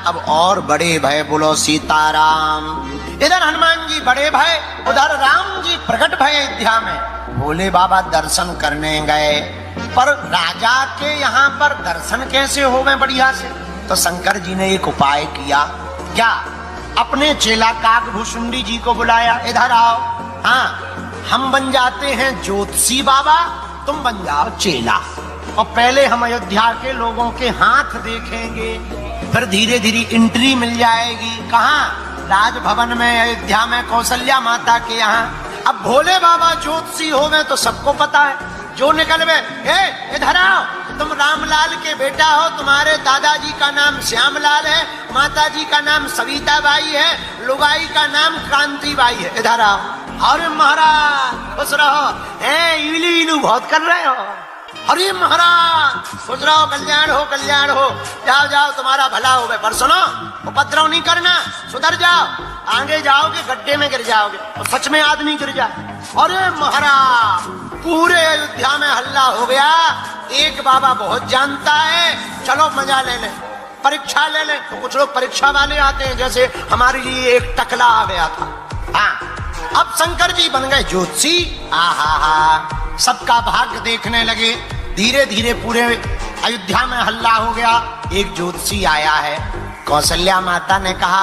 अब और बड़े भय, बोलो सीताराम। इधर हनुमान जी बड़े भय, उधर राम जी प्रकट भय अयोध्या में। भोले बाबा दर्शन करने गए, पर राजा के यहाँ पर दर्शन कैसे हो गए बढ़िया से? तो शंकर जी ने एक उपाय किया। क्या? अपने चेला काकभूषुंडी जी को बुलाया, इधर आओ। हाँ, हम बन जाते हैं ज्योतिषी बाबा, तुम बन जाओ चेला, और पहले हम अयोध्या के लोगों के हाथ देखेंगे, फिर धीरे धीरे एंट्री मिल जाएगी। कहाँ? राजभवन में, अयोध्या में, कौशल्या माता के यहाँ। अब भोले बाबा ज्योतिषी हो गए तो सबको पता है, जो निकल गए, इधर आओ, तुम रामलाल के बेटा हो, तुम्हारे दादाजी का नाम श्यामलाल है, माताजी का नाम सविता बाई है, लुगाई का नाम क्रांति बाई है, इधर आओ। अरे महाराज खुश रहो, इलू बहुत कर रहे हो। अरे महाराज खुश रहो, कल्याण हो, जाओ जाओ, तुम्हारा भला हो गए। पर सुनो, उपद्रव नहीं करना, सुधर जाओ, आगे जाओगे गड्ढे में गिर जाओगे, और सच में आदमी गिर जाए। अरे महाराज, पूरे अयोध्या में हल्ला हो गया, एक बाबा बहुत जानता है, चलो मजा ले ले, परीक्षा ले ले। तो कुछ लोग परीक्षा वाले आते हैं, जैसे हमारे लिए एक टकला आ गया था। हाँ, अब शंकर जी बन गए ज्योतिषी। आहा, सबका भाग्य देखने लगे। धीरे धीरे पूरे अयोध्या में हल्ला हो गया। एक ज्योतिषी आया है, कौशल्या माता ने कहा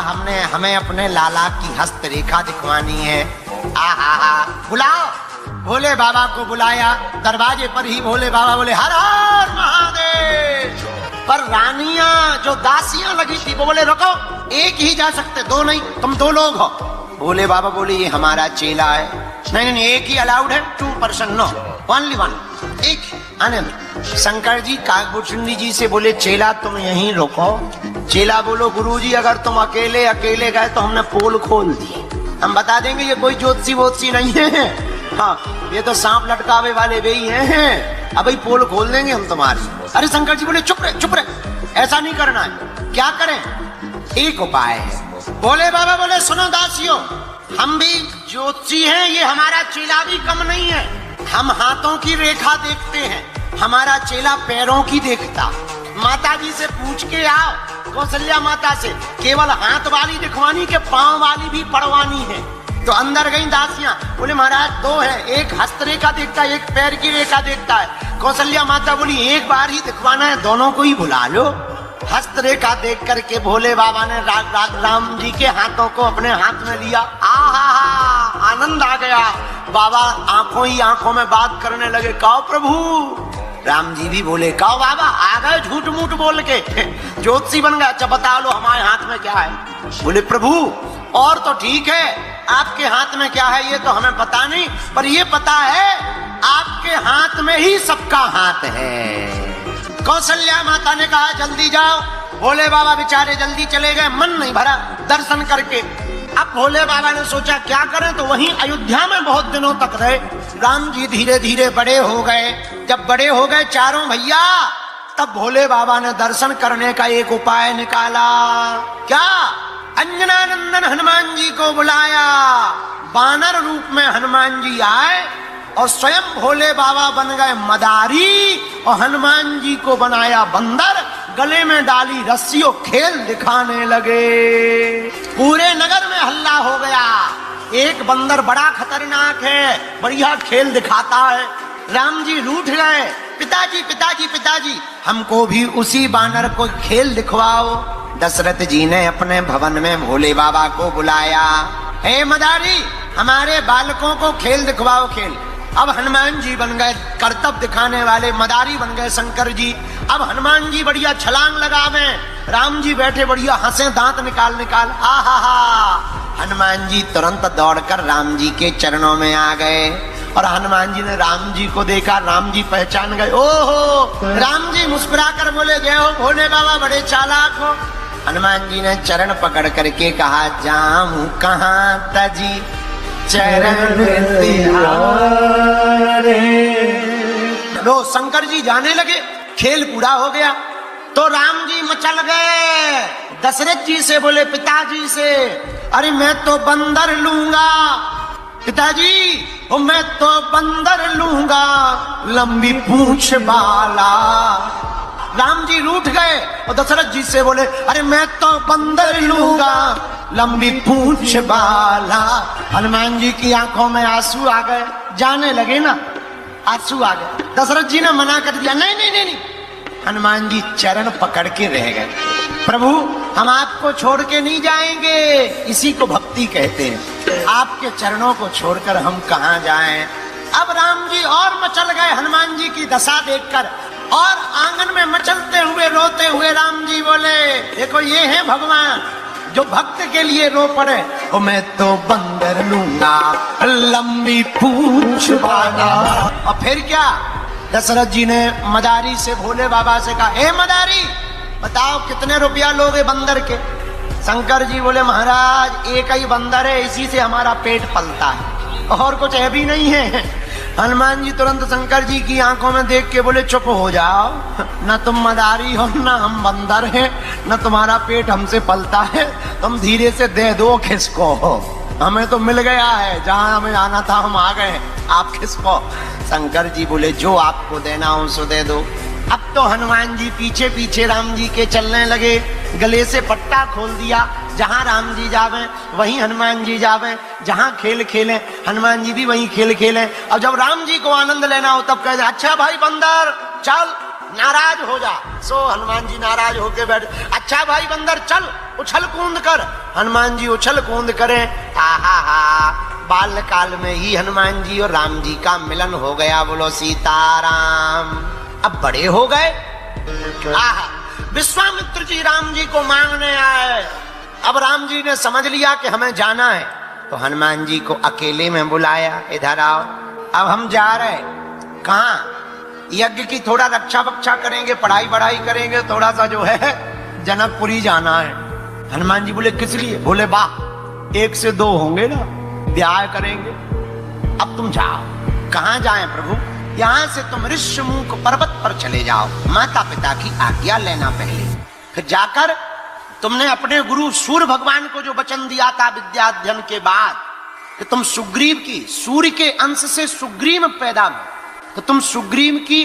हमें अपने लाला की हस्तरेखा दिखवानी है। आहा, बुलाओ। भोले बाबा को बुलाया, दरवाजे पर ही भोले बाबा बोले हर हर महादेव। पर रानियां जो दासियां लगी थी वो बोले रुको, एक ही जा सकते, दो नहीं, तुम दो लोग हो। भोले बाबा बोले ये हमारा चेला है। नहीं, एक ही अलाउड है, 2% नो, ओनली वन, एक आने दो। शंकर जी काकभूषुंडी जी से बोले चेला तुम यहीं रुको। चेला बोलो गुरुजी अगर तुम अकेले गए तो हमने पोल खोल दी, हम बता देंगे ये कोई ज्योतिषी वोतिषी नहीं है। हाँ, ये तो सांप लटकावे वाले वे ही हैं, अब पोल खोल देंगे हम तुम्हारी। अरे शंकर जी बोले चुप रहे, ऐसा नहीं करना है। क्या करें? एक उपाय है। भोले बाबा बोले सुनो दासियों, हम भी ज्योतिषी हैं, ये हमारा चेला भी कम नहीं है। हम हाथों की रेखा देखते हैं, हमारा चेला पैरों की देखता। माता जी से पूछ के आओ, कौशल्या माता से, केवल हाथ वाली दिखवानी के पांव वाली भी पड़वानी है। तो अंदर गई दासियां, बोले महाराज दो है, एक हस्तरेखा देखता है, एक पैर की रेखा देखता है। कौशल्या माता बोली एक बार ही दिखवाना है, दोनों को ही बुला लो। हस्तरेखा देख करके भोले बाबा ने राम जी के हाथों को अपने हाथ में लिया। आहा, आनंद आ गया। बाबा आंखों ही आंखों में बात करने लगे, कहो प्रभु। राम जी भी बोले कहो बाबा, आ गए झूठ मूठ बोल के, ज्योतिषी बन गए। अच्छा बता लो हमारे हाथ में क्या है? बोले प्रभु और तो ठीक है, आपके हाथ में क्या है ये तो हमें पता नहीं, पर ये पता है आपके हाथ में ही सबका हाथ है। कौशल्या माता ने कहा जल्दी जाओ। भोले बाबा बेचारे जल्दी चले गए, मन नहीं भरा दर्शन करके। अब भोले बाबा ने सोचा क्या करें, तो वहीं अयोध्या में बहुत दिनों तक रहे। राम जी धीरे धीरे बड़े हो गए। जब बड़े हो गए चारों भैया, तब भोले बाबा ने दर्शन करने का एक उपाय निकाला। क्या? अंजनानंदन हनुमान जी को बुलाया। बानर रूप में हनुमान जी आए और स्वयं भोले बाबा बन गए मदारी, और हनुमान जी को बनाया बंदर। गले में डाली रस्सियों, खेल दिखाने लगे। पूरे नगर में हल्ला हो गया, एक बंदर बड़ा खतरनाक है, बढ़िया खेल दिखाता है। राम जी रूठ गए, पिताजी पिताजी पिताजी, हमको भी उसी बानर को खेल दिखवाओ। दशरथ जी ने अपने भवन में भोले बाबा को बुलाया। हे मदारी, हमारे बालकों को खेल दिखवाओ, खेल। अब हनुमान जी बन गए कर्तव्य दिखाने वाले, मदारी बन गए शंकर जी। अब हनुमान जी बढ़िया छलांग लगावे, राम जी बैठे बढ़िया हंसे, दांत निकाल निकाल। आहा, हनुमान जी तुरंत दौड़कर राम जी के चरणों में आ गए, और हनुमान जी ने राम जी को देखा, राम जी पहचान गए। ओहो, राम जी मुस्कुराकर बोले जय हो भोले बाबा, बड़े चालाक हो। हनुमान जी ने चरण पकड़ करके कहा जाऊं कहां तजी चरण तिहारे। लो शंकर जी जाने लगे, खेल पूरा हो गया। तो राम जी मचल गए, दशरथ जी से बोले पिताजी से, अरे मैं तो बंदर लूंगा पिताजी, मैं तो बंदर लूंगा, लंबी पूंछ वाला। राम जी रूठ गए और दशरथ जी से बोले, अरे मैं तो बंदर लूंगा लंबी पूंछ वाला। हनुमान जी की आंखों में आंसू आ गए, जाने लगे ना, आंसू आ गए। दशरथ जी ने मना कर दिया, नहीं नहीं नहीं नहीं। हनुमान जी चरण पकड़ के रह गए, प्रभु हम आपको छोड़ के नहीं जाएंगे, इसी को भक्ति कहते हैं। आपके चरणों को छोड़कर हम कहां जाएं। अब राम जी और मचल गए हनुमान जी की दशा देखकर, और आंगन में मचलते हुए रोते हुए राम जी बोले, देखो ये है भगवान जो भक्त के लिए रो पड़े। ओ मैं तो बंदर लूंगा लंबी पूंछ वाला। और फिर क्या, दशरथ जी ने मदारी से भोले बाबा से कहा, ए मदारी बताओ कितने रुपया लोगे बंदर के। शंकर जी बोले, महाराज एक ही बंदर है, इसी से हमारा पेट पलता है, और कुछ है भी नहीं है। हनुमान जी तुरंत शंकर जी की आंखों में देख के बोले, चुप हो जाओ, न तुम मदारी हो न हम बंदर हैं, न तुम्हारा पेट हमसे पलता है, तुम धीरे से दे दो खिसको, हमें तो मिल गया है, जहां हमें आना था हम आ गए, आप खिसको। शंकर जी बोले, जो आपको देना हो सो दे दो। अब तो हनुमान जी पीछे पीछे राम जी के चलने लगे, गले से पट्टा खोल दिया, जहां राम जी जावे वहीं हनुमान जी जावे, जहां खेल खेले हनुमान जी भी वहीं खेल खेले। और जब राम जी को आनंद लेना हो तब कहते, अच्छा भाई बंदर चल, नाराज हो जा। सो हनुमान जी नाराज होके बैठ, अच्छा भाई बंदर चल उछल कूद कर। हनुमान जी उछल कूद करे। आहा, बाल काल में ही हनुमान जी और राम जी का मिलन हो गया। बोलो सीताराम। अब बड़े हो गए। आहा, विश्वामित्र जी राम जी को मांगने आए। अब राम जी ने समझ लिया कि हमें जाना है, तो हनुमान जी को अकेले में बुलाया, इधर आओ। अब हम जा रहे, कहां? यज्ञ की थोड़ा रक्षा बक्षा करेंगे, पढ़ाई बढ़ाई करेंगे, थोड़ा सा जो है जनकपुरी जाना है। हनुमान जी बोले, किस लिए? बोले, वाह 1 से 2 होंगे ना, ब्याह करेंगे। अब तुम जाओ। कहां जाएं प्रभु? यहां से तुम ऋषिमुख पर्वत पर चले जाओ, माता पिता की आज्ञा लेना पहले, फिर जाकर तुमने अपने गुरु सूर्य भगवान को जो वचन दिया था विद्याध्ययन के बाद कि तुम सुग्रीव की, सूर्य के अंश से सुग्रीव पैदा हो, तो तुम सुग्रीव की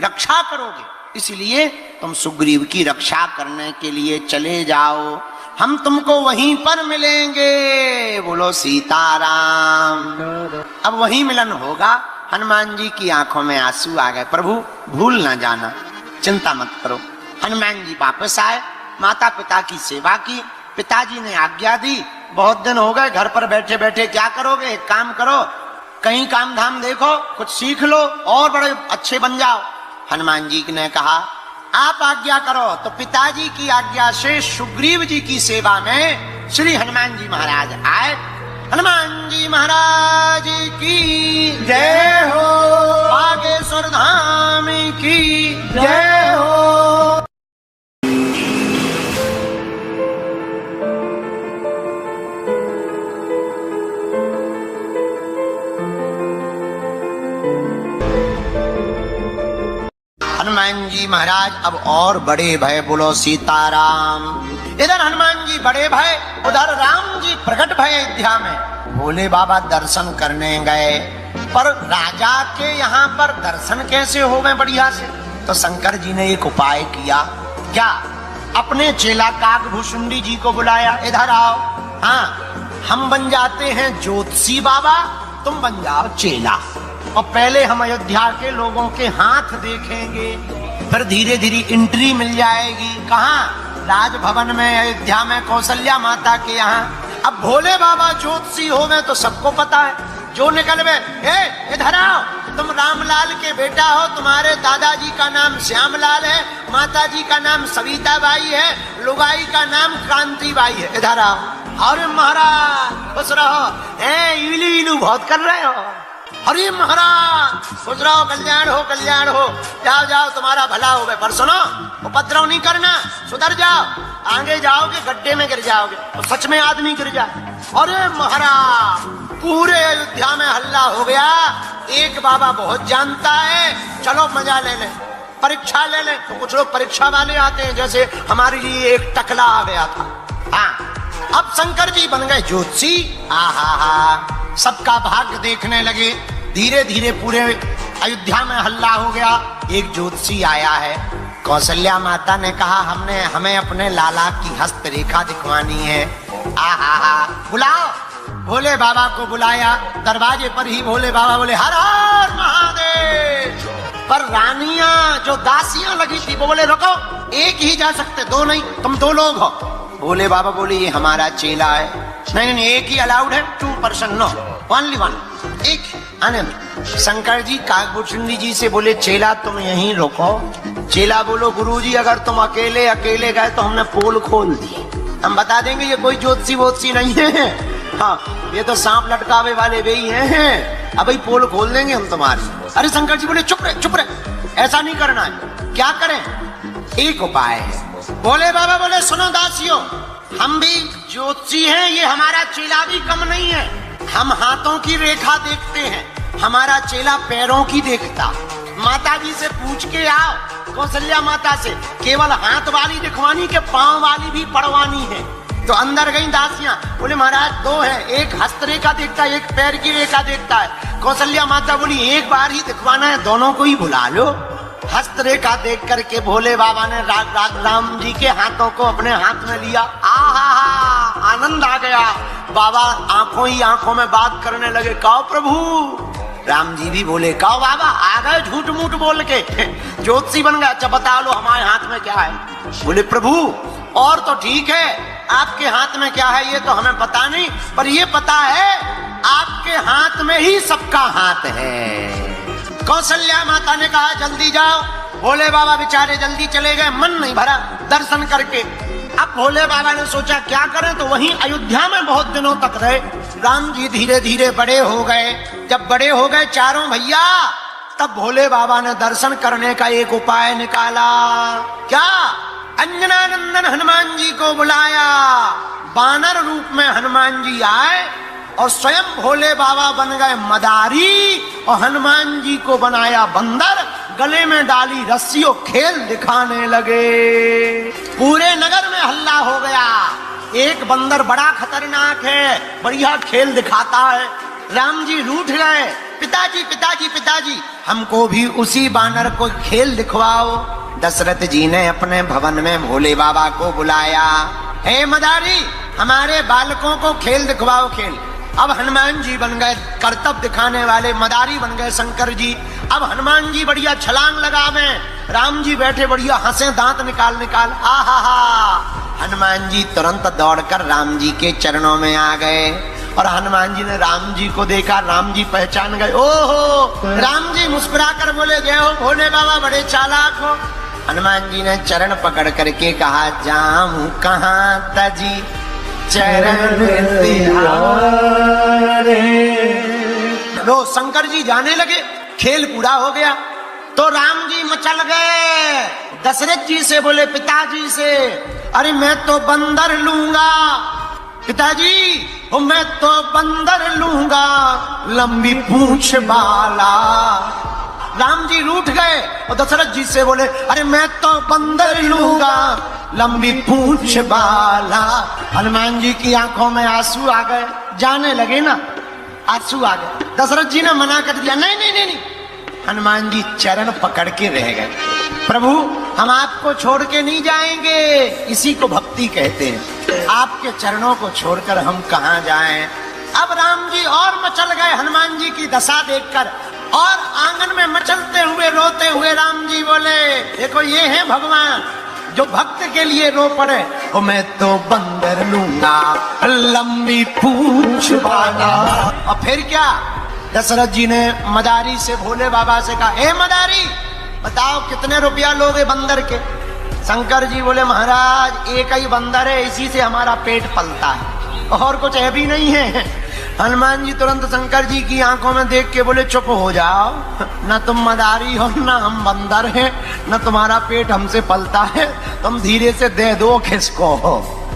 रक्षा करोगे, इसलिए तुम सुग्रीव की रक्षा करने के लिए चले जाओ, हम तुमको वहीं पर मिलेंगे। बोलो सीताराम। अब वहीं मिलन होगा। हनुमान जी की आंखों में आंसू आ गए। प्रभु भूल ना जाना, चिंता मत करो। हनुमान जी वापस आए, माता पिता की सेवा की, पिताजी ने आज्ञा दी, बहुत दिन हो गए घर पर बैठे बैठे क्या करोगे, एक काम करो, कहीं काम धाम देखो, कुछ सीख लो और बड़े अच्छे बन जाओ। हनुमान जी ने कहा, आप आज्ञा करो। तो पिताजी की आज्ञा से सुग्रीव जी की सेवा में श्री हनुमान जी महाराज आए। हनुमान जी महाराज की जय हो, बागेश्वर धाम की जय हो। हनुमान जी महाराज अब और बड़े भय। बोलो सीताराम। इधर हनुमान जी बड़े भय, उधर राम जी प्रकट भय अयोध्या में। भोले बाबा दर्शन करने गए, पर राजा के यहाँ पर दर्शन कैसे हो गए बढ़िया से? तो शंकर जी ने एक उपाय किया। क्या? अपने चेला काकभूषुंडी जी को बुलाया, इधर आओ, हाँ हम बन जाते हैं ज्योतिषी बाबा, तुम बन जाओ चेला, और पहले हम अयोध्या के लोगों के हाथ देखेंगे, फिर धीरे धीरे एंट्री मिल जाएगी। कहाँ? राजभवन में, अयोध्या में, कौशल्या माता के यहाँ। अब भोले बाबा ज्योतिषी हो गए तो सबको पता है, जो निकल गए, इधर आओ, तुम रामलाल के बेटा हो, तुम्हारे दादाजी का नाम श्यामलाल है, माताजी का नाम सविता बाई है, लुगाई का नाम क्रांति बाई है, इधर आओ। अरे महाराज खुश रहो, इलू इलू बहुत कर रहे हो। अरे महाराज खुश रहो, कल्याण हो, कल्याण हो, जाओ जाओ तुम्हारा भला हो गए। पर सुनो, उपद्रव नहीं करना, सुधर जाओ, आगे जाओगे गड्ढे में गिर जाओगे, तो सच में आदमी गिर जाए। अरे महाराज पूरे अयोध्या में हल्ला हो गया, एक बाबा बहुत जानता है, चलो मजा ले ले, परीक्षा ले ले। तो कुछ लोग परीक्षा वाले आते हैं, जैसे हमारे लिए एक टकला आ गया था। हाँ, अब शंकर जी बन गए ज्योतिषी। आहा, सबका भाग्य देखने लगे। धीरे धीरे पूरे अयोध्या में हल्ला हो गया, एक ज्योतिषी आया है, कौशल्या माता ने कहा हमें अपने लाला की हस्तरेखा दिखवानी है। आहा, बुलाओ। भोले बाबा को बुलाया। दरवाजे पर ही भोले बाबा बोले हर हर महादेव। पर रानियां जो दासियां लगी थी वो बोले रुको, एक ही जा सकते, दो नहीं, तुम दो लोग हो। भोले बाबा बोले ये हमारा चेला है। नहीं, एक ही अलाउड है, 2 पर्सन, नो, ओनली 1, एक आनंद। शंकर जी काकभूषणी जी से बोले चेला तुम यहीं रुको। चेला बोलो गुरुजी अगर तुम अकेले गए तो हमने पोल खोल दी, हम बता देंगे ये कोई ज्योतिषी वोत्सी नहीं है, हाँ ये तो सांप लटकावे वाले वे ही हैं, अब पोल खोल देंगे हम तुम्हारी। अरे शंकर जी बोले चुप रहे, ऐसा नहीं करना है। क्या करें? एक उपाय है। भोले बाबा बोले सुनो दासियों, हम भी ज्योतिषी हैं, ये हमारा चेला भी कम नहीं है। हम हाथों की रेखा देखते हैं, हमारा चेला पैरों की देखता। माता जी से पूछ के आओ, कौशल्या माता से, केवल हाथ वाली दिखवानी के पांव वाली भी पढ़वानी है। तो अंदर गई दासियां, बोले महाराज 2 है, एक हस्तरेखा देखता है, एक पैर की रेखा देखता है। कौशल्या माता बोली एक बार ही दिखवाना है, दोनों को ही बुला लो। हस्तरेखा देख करके भोले बाबा ने राम जी के हाथों को अपने हाथ में लिया। आहा, आनंद आ गया। बाबा आंखों ही आंखों में बात करने लगे, कहो प्रभु। राम जी भी बोले कहो बाबा, आ गए झूठ मूठ बोल के, ज्योतिषी बन गया। अच्छा बता लो हमारे हाथ में क्या है? बोले प्रभु और तो ठीक है, आपके हाथ में क्या है ये तो हमें पता नहीं, पर ये पता है आपके हाथ में ही सबका हाथ है। कौशल्या माता ने कहा जल्दी जाओ। भोले बाबा बेचारे जल्दी चले गए, मन नहीं भरा दर्शन करके। अब भोले बाबा ने सोचा क्या करें, तो वहीं अयोध्या में बहुत दिनों तक रहे। राम जी धीरे धीरे बड़े हो गए। जब बड़े हो गए चारों भैया, तब भोले बाबा ने दर्शन करने का एक उपाय निकाला। क्या? अंजनानंदन हनुमान जी को बुलाया। बानर रूप में हनुमान जी आए और स्वयं भोले बाबा बन गए मदारी और हनुमान जी को बनाया बंदर। गले में डाली रस्सियों, खेल दिखाने लगे। पूरे नगर में हल्ला हो गया, एक बंदर बड़ा खतरनाक है, बढ़िया खेल दिखाता है। राम जी रूठ गए, पिताजी पिताजी पिताजी हमको भी उसी बानर को खेल दिखवाओ। दशरथ जी ने अपने भवन में भोले बाबा को बुलाया। हे मदारी, हमारे बालकों को खेल दिखवाओ, खेल। अब हनुमान जी बन गए कर्तव्य दिखाने वाले, मदारी बन गए शंकर जी। अब हनुमान जी बढ़िया छलांग लगावे, राम जी बैठे बढ़िया हंसे, दांत निकाल निकाल। आहा, हनुमान जी तुरंत दौड़कर राम जी के चरणों में आ गए और हनुमान जी ने राम जी को देखा, राम जी पहचान गए। ओहो, राम जी मुस्कुरा कर बोले जय हो भोले बाबा, बड़े चालाक हो। हनुमान जी ने चरण पकड़ करके कहा जाऊं कहां तजी चरण तिहारे। लो शंकर जी जाने लगे, खेल पूरा हो गया। तो राम जी मचल गए, दशरथ जी से बोले पिताजी से, अरे मैं तो बंदर लूंगा पिताजी, मैं तो बंदर लूंगा लंबी पूंछ वाला। राम जी रूठ गए और दशरथ जी से बोले अरे मैं तो बंदर लूंगा लंबी पूंछ वाला। हनुमान जी की आंखों में आंसू आ गए, जाने लगे ना, आंसू आ गए। दशरथ जी ने मना कर दिया, नहीं नहीं नहीं, नहीं। हनुमान जी चरण पकड़ के रह गए। प्रभु हम आपको छोड़ के नहीं जाएंगे, इसी को भक्ति कहते हैं। आपके चरणों को छोड़कर हम कहां जाएं। अब राम जी और मचल गए हनुमान जी की दशा देखकर, और आंगन में मचलते हुए रोते हुए राम जी बोले देखो ये है भगवान जो भक्त के लिए रो पड़े। ओ मैं तो बंदर लूंगा लंबी पूंछ वाला। और फिर क्या, दशरथ जी ने मदारी से भोले बाबा से कहा ए मदारी बताओ कितने रुपया लोगे बंदर के। शंकर जी बोले महाराज एक ही बंदर है, इसी से हमारा पेट पलता है, और कुछ है भी नहीं है। हनुमान जी तुरंत शंकर जी की आंखों में देख के बोले चुप हो जाओ, न तुम मदारी हो न हम बंदर हैं, न तुम्हारा पेट हमसे पलता है, तुम धीरे से दे दो खिसको,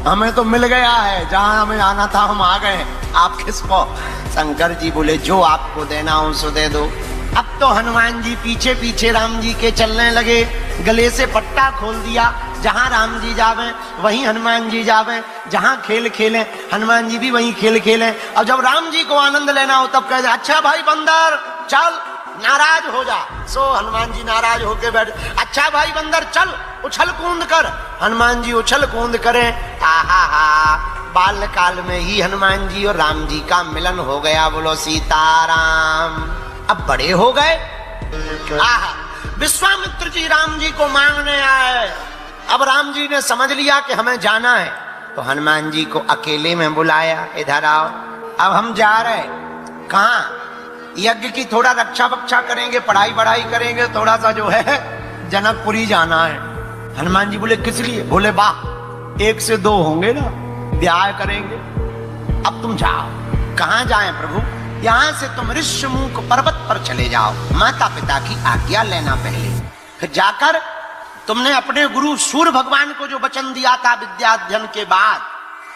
हमें तो मिल गया है, जहां हमें आना था हम आ गए, आप खिसको। शंकर जी बोले जो आपको देना हो सो दे दो। अब तो हनुमान जी पीछे पीछे राम जी के चलने लगे, गले से पट्टा खोल दिया, जहां राम जी जावे वहीं हनुमान जी जावे, जहां खेल खेलें हनुमान जी भी वहीं खेल खेलें। और जब राम जी को आनंद लेना हो तब कहते अच्छा भाई बंदर चल नाराज हो जा। सो हनुमान जी नाराज होके बैठ, अच्छा भाई बंदर चल उछल कूद कर। हनुमान जी उछल कूद करें, आहा हा, बाल काल में ही हनुमान जी और राम जी का मिलन हो गया। बोलो सीताराम। अब बड़े हो गए। आहा, विश्वामित्र जी राम जी को मांगने आए। अब राम जी ने समझ लिया कि हमें जाना है, तो हनुमान जी को अकेले में बुलाया, इधर आओ। अब हम जा रहे, कहाँ? यज्ञ की थोड़ा रक्षा बक्षा करेंगे, पढ़ाई बढ़ाई करेंगे, थोड़ा सा जो है जनकपुरी जाना है। हनुमान जी बोले किस लिए? बोले वाह, 1 से 2 होंगे ना, ब्याह करेंगे। अब तुम जाओ। कहाँ जाएं प्रभु? यहाँ से तुम ऋष्यमुख पर्वत पर चले जाओ, माता पिता की आज्ञा लेना पहले। फिर जाकर तुमने अपने गुरु सूर्य भगवान को जो वचन दिया था विद्या अध्ययन के बाद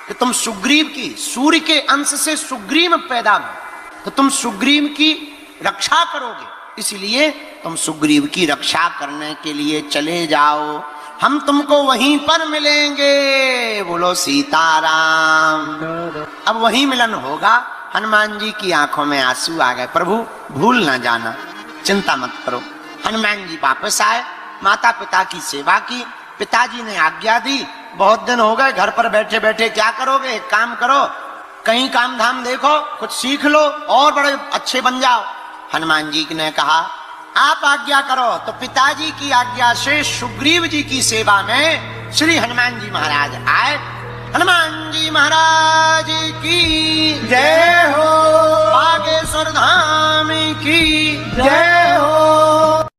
कि तुम सुग्रीव की, सूर्य के अंश से सुग्रीव पैदा हुए, तो तुम सुग्रीव की रक्षा करोगे, इसलिए तुम सुग्रीव की रक्षा करने के लिए चले जाओ। हम तुमको वहीं पर मिलेंगे। बोलो सीताराम। अब वहीं मिलन होगा। हनुमान जी की आंखों में आंसू आ गए। प्रभु भूल ना जाना, चिंता मत करो। हनुमान जी वापस आए, माता पिता की सेवा की, पिताजी ने आज्ञा दी। बहुत दिन हो गए घर पर बैठे बैठे, क्या करोगे? एक काम करो, कहीं काम धाम देखो, कुछ सीख लो और बड़े अच्छे बन जाओ। हनुमान जी ने कहा आप आज्ञा करो। तो पिताजी की आज्ञा से सुग्रीव जी की सेवा में श्री हनुमान जी महाराज आए। हनुमान जी महाराज की जय हो। बागेश्वर धाम की जय हो।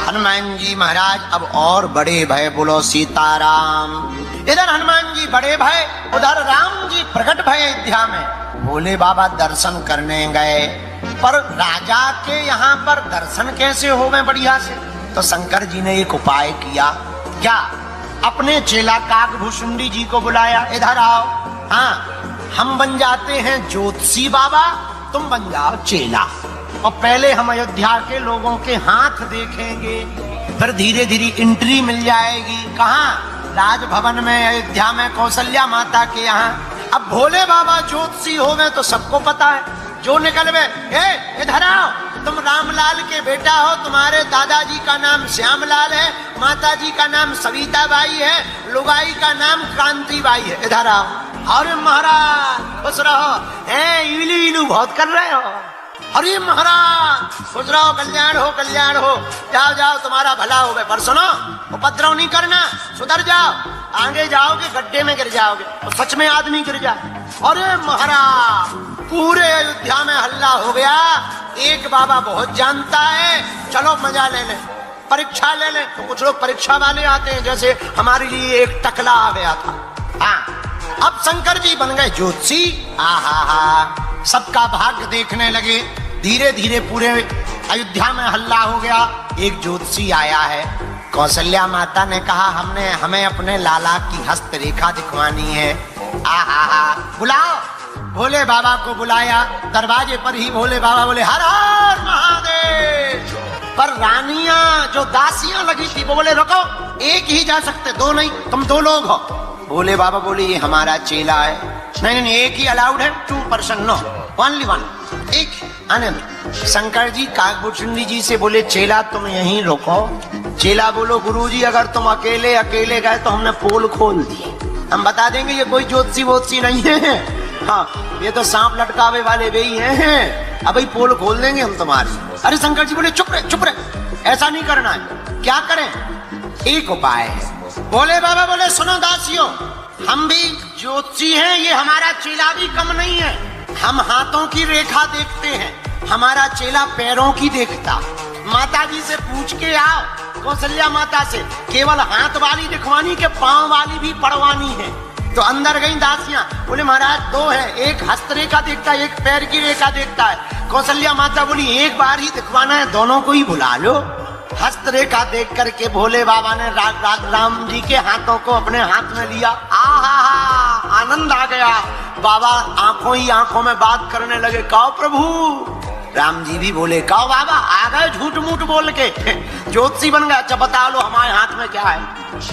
हनुमान जी महाराज अब और बड़े भय। बोलो सीताराम। इधर हनुमान जी बड़े भय, उधर राम जी प्रकट भय अयोध्या में। भोले बाबा दर्शन करने गए, पर राजा के यहाँ पर दर्शन कैसे हो गए बढ़िया से? तो शंकर जी ने एक उपाय किया। क्या? अपने चेला काकभूषुंडी जी को बुलाया, इधर आओ। हाँ, हम बन जाते हैं ज्योतिषी बाबा, तुम बन जाओ चेला, और पहले हम अयोध्या के लोगों के हाथ देखेंगे, फिर धीरे धीरे एंट्री मिल जाएगी। कहाँ? राजभवन में, अयोध्या में, कौशल्या माता के यहाँ। अब भोले बाबा ज्योतिषी हो गए तो सबको पता है, जो निकल गए, इधर आओ, तुम रामलाल के बेटा हो, तुम्हारे दादाजी का नाम श्यामलाल है, माताजी का नाम सविता बाई है, लुगाई का नाम क्रांति बाई है, इधर आओ। अरे महाराज खुश रहो, इलू इलू बहुत कर रहे हो। अरे महाराज खुश रहो, कल्याण हो, कल्याण हो, जाओ जाओ, तुम्हारा भला हो गए। पर सुनो, उपद्रव नहीं करना, सुधर जाओ, आगे जाओगे गड्ढे में गिर जाओगे, तो सच में आदमी गिर जाए। अरे महाराज पूरे अयोध्या में हल्ला हो गया, एक बाबा बहुत जानता है, चलो मजा ले ले, परीक्षा ले ले। तो कुछ लोग परीक्षा वाले आते हैं, जैसे हमारे लिए एक टकला आ गया था। हाँ, अब शंकर जी बन गए ज्योतिषी। आहा, सबका भाग्य देखने लगे। धीरे धीरे पूरे अयोध्या में हल्ला हो गया। एक ज्योतिषी आया है। कौशल्या माता ने कहा हमें अपने लाला की हस्तरेखा दिखवानी है। आहा, बुलाओ। भोले बाबा को बुलाया। दरवाजे पर ही भोले बाबा बोले हर हर महादेव। पर रानियां जो दासियां लगी थी वो बोले रुको, एक ही जा सकते, दो नहीं, तुम 2 लोग हो। भोले बाबा बोले ये हमारा चेला है। नहीं, एक ही अलाउड है, 2 पर्सन, नो, ओनली 1, एक आनंद। शंकर जी काकभूषुंडी जी से बोले चेला तुम यहीं रुको। चेला बोलो गुरुजी अगर तुम अकेले गए तो हमने पोल खोल दिए, हम बता देंगे ये कोई ज्योतिषी वोतिषी नहीं है। हाँ, ये तो सांप लटकावे वाले वे ही हैं, अब पोल खोल देंगे हम तुम्हारी। अरे शंकर जी बोले चुप रहे, ऐसा नहीं करना है। क्या करें? एक उपाय है। भोले बाबा बोले सुनो दासियों, हम भी ज्योतिषी हैं, ये हमारा चेला भी कम नहीं है। हम हाथों की रेखा देखते हैं, हमारा चेला पैरों की देखता। माता जी से पूछ के आओ, कौशल्या माता से, केवल हाथ वाली दिखवानी के पांव वाली भी पढ़वानी है। तो अंदर गई दासियां, बोले महाराज 2 है, एक हस्त रेखा देखता है, एक पैर की रेखा देखता है। कौशल्या माता बोली एक बार ही दिखवाना है, दोनों को ही बुला लो। हस्त रेखा देख करके भोले बाबा ने राम जी के हाथों को अपने हाथ में लिया। आहा, आनंद आ गया। बाबा आंखों ही आंखों में बात करने लगे, कहो प्रभु। राम जी भी बोले, कहो बाबा। आ गए झूठ मूठ बोल के, ज्योतिषी बन गए। अच्छा बता लो हमारे हाथ में क्या है।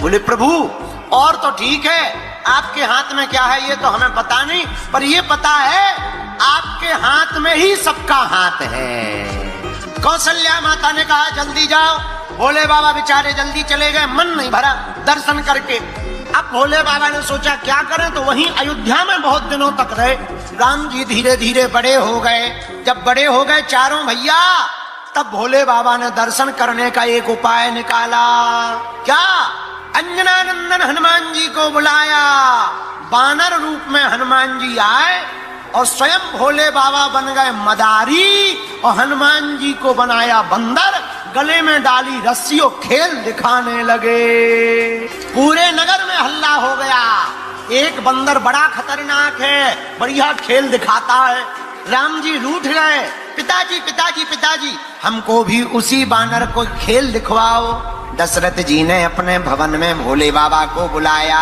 बोले प्रभु और तो ठीक है, आपके हाथ में क्या है ये तो हमें पता नहीं, पर ये पता है आपके हाथ में ही सबका हाथ है। कौशल्या माता ने कहा जल्दी जाओ। भोले बाबा बेचारे जल्दी चले गए, मन नहीं भरा दर्शन करके। अब भोले बाबा ने सोचा क्या करें, तो वहीं अयोध्या में बहुत दिनों तक रहे। राम जी धीरे धीरे बड़े हो गए। जब बड़े हो गए चारों भैया, तब भोले बाबा ने दर्शन करने का एक उपाय निकाला। क्या? अंजनानंदन हनुमान जी को बुलाया। बानर रूप में हनुमान जी आए और स्वयं भोले बाबा बन गए मदारी और हनुमान जी को बनाया बंदर। गले में डाली रस्सियों, खेल दिखाने लगे। पूरे नगर में हल्ला हो गया, एक बंदर बड़ा खतरनाक है, बढ़िया खेल दिखाता है। राम जी रूठ गए, पिताजी पिताजी पिताजी हमको भी उसी बानर को खेल दिखवाओ। दशरथ जी ने अपने भवन में भोले बाबा को बुलाया।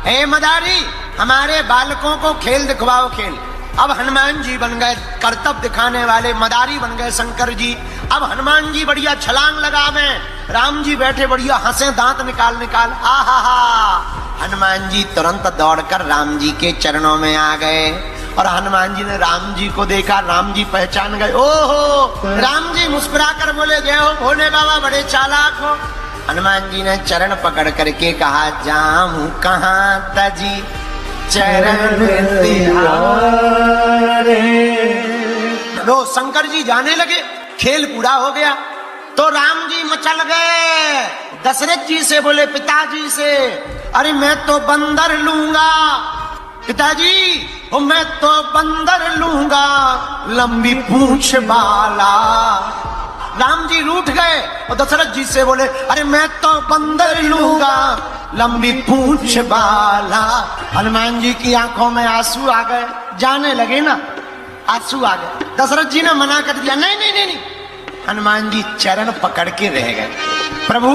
हे मदारी, हमारे बालकों को खेल दिखवाओ खेल। अब हनुमान जी बन गए करतब दिखाने वाले, मदारी बन गए शंकर जी। अब हनुमान जी बढ़िया छलांग लगावे, राम जी बैठे बढ़िया हंसे दांत निकाल निकाल। आहा हा। हनुमान जी तुरंत दौड़कर राम जी के चरणों में आ गए और हनुमान जी ने राम जी को देखा। राम जी पहचान गए। ओहो! राम जी मुस्कुराकर बोले, जय हो भोले बाबा, बड़े चालाक हो। हनुमान जी ने चरण पकड़ करके कहा, जाऊं कहां तजी चरण तिहारे। लो शंकर जी जाने लगे, खेल पूरा हो गया। तो राम जी मचल गए। दशरथ जी से बोले, पिताजी से, अरे मैं तो बंदर लूंगा पिताजी, मैं तो बंदर लूंगा लंबी पूंछ वाला। राम जी रूठ गए और दशरथ जी से बोले, अरे मैं तो बंदर लूंगा लंबी पूंछ वाला। हनुमान जी की आंखों में आंसू आ गए, जाने लगे ना, आंसू आ गए। दशरथ जी ने मना कर दिया, नहीं नहीं नहीं नहीं। हनुमान जी चरण पकड़ के रह गए। प्रभु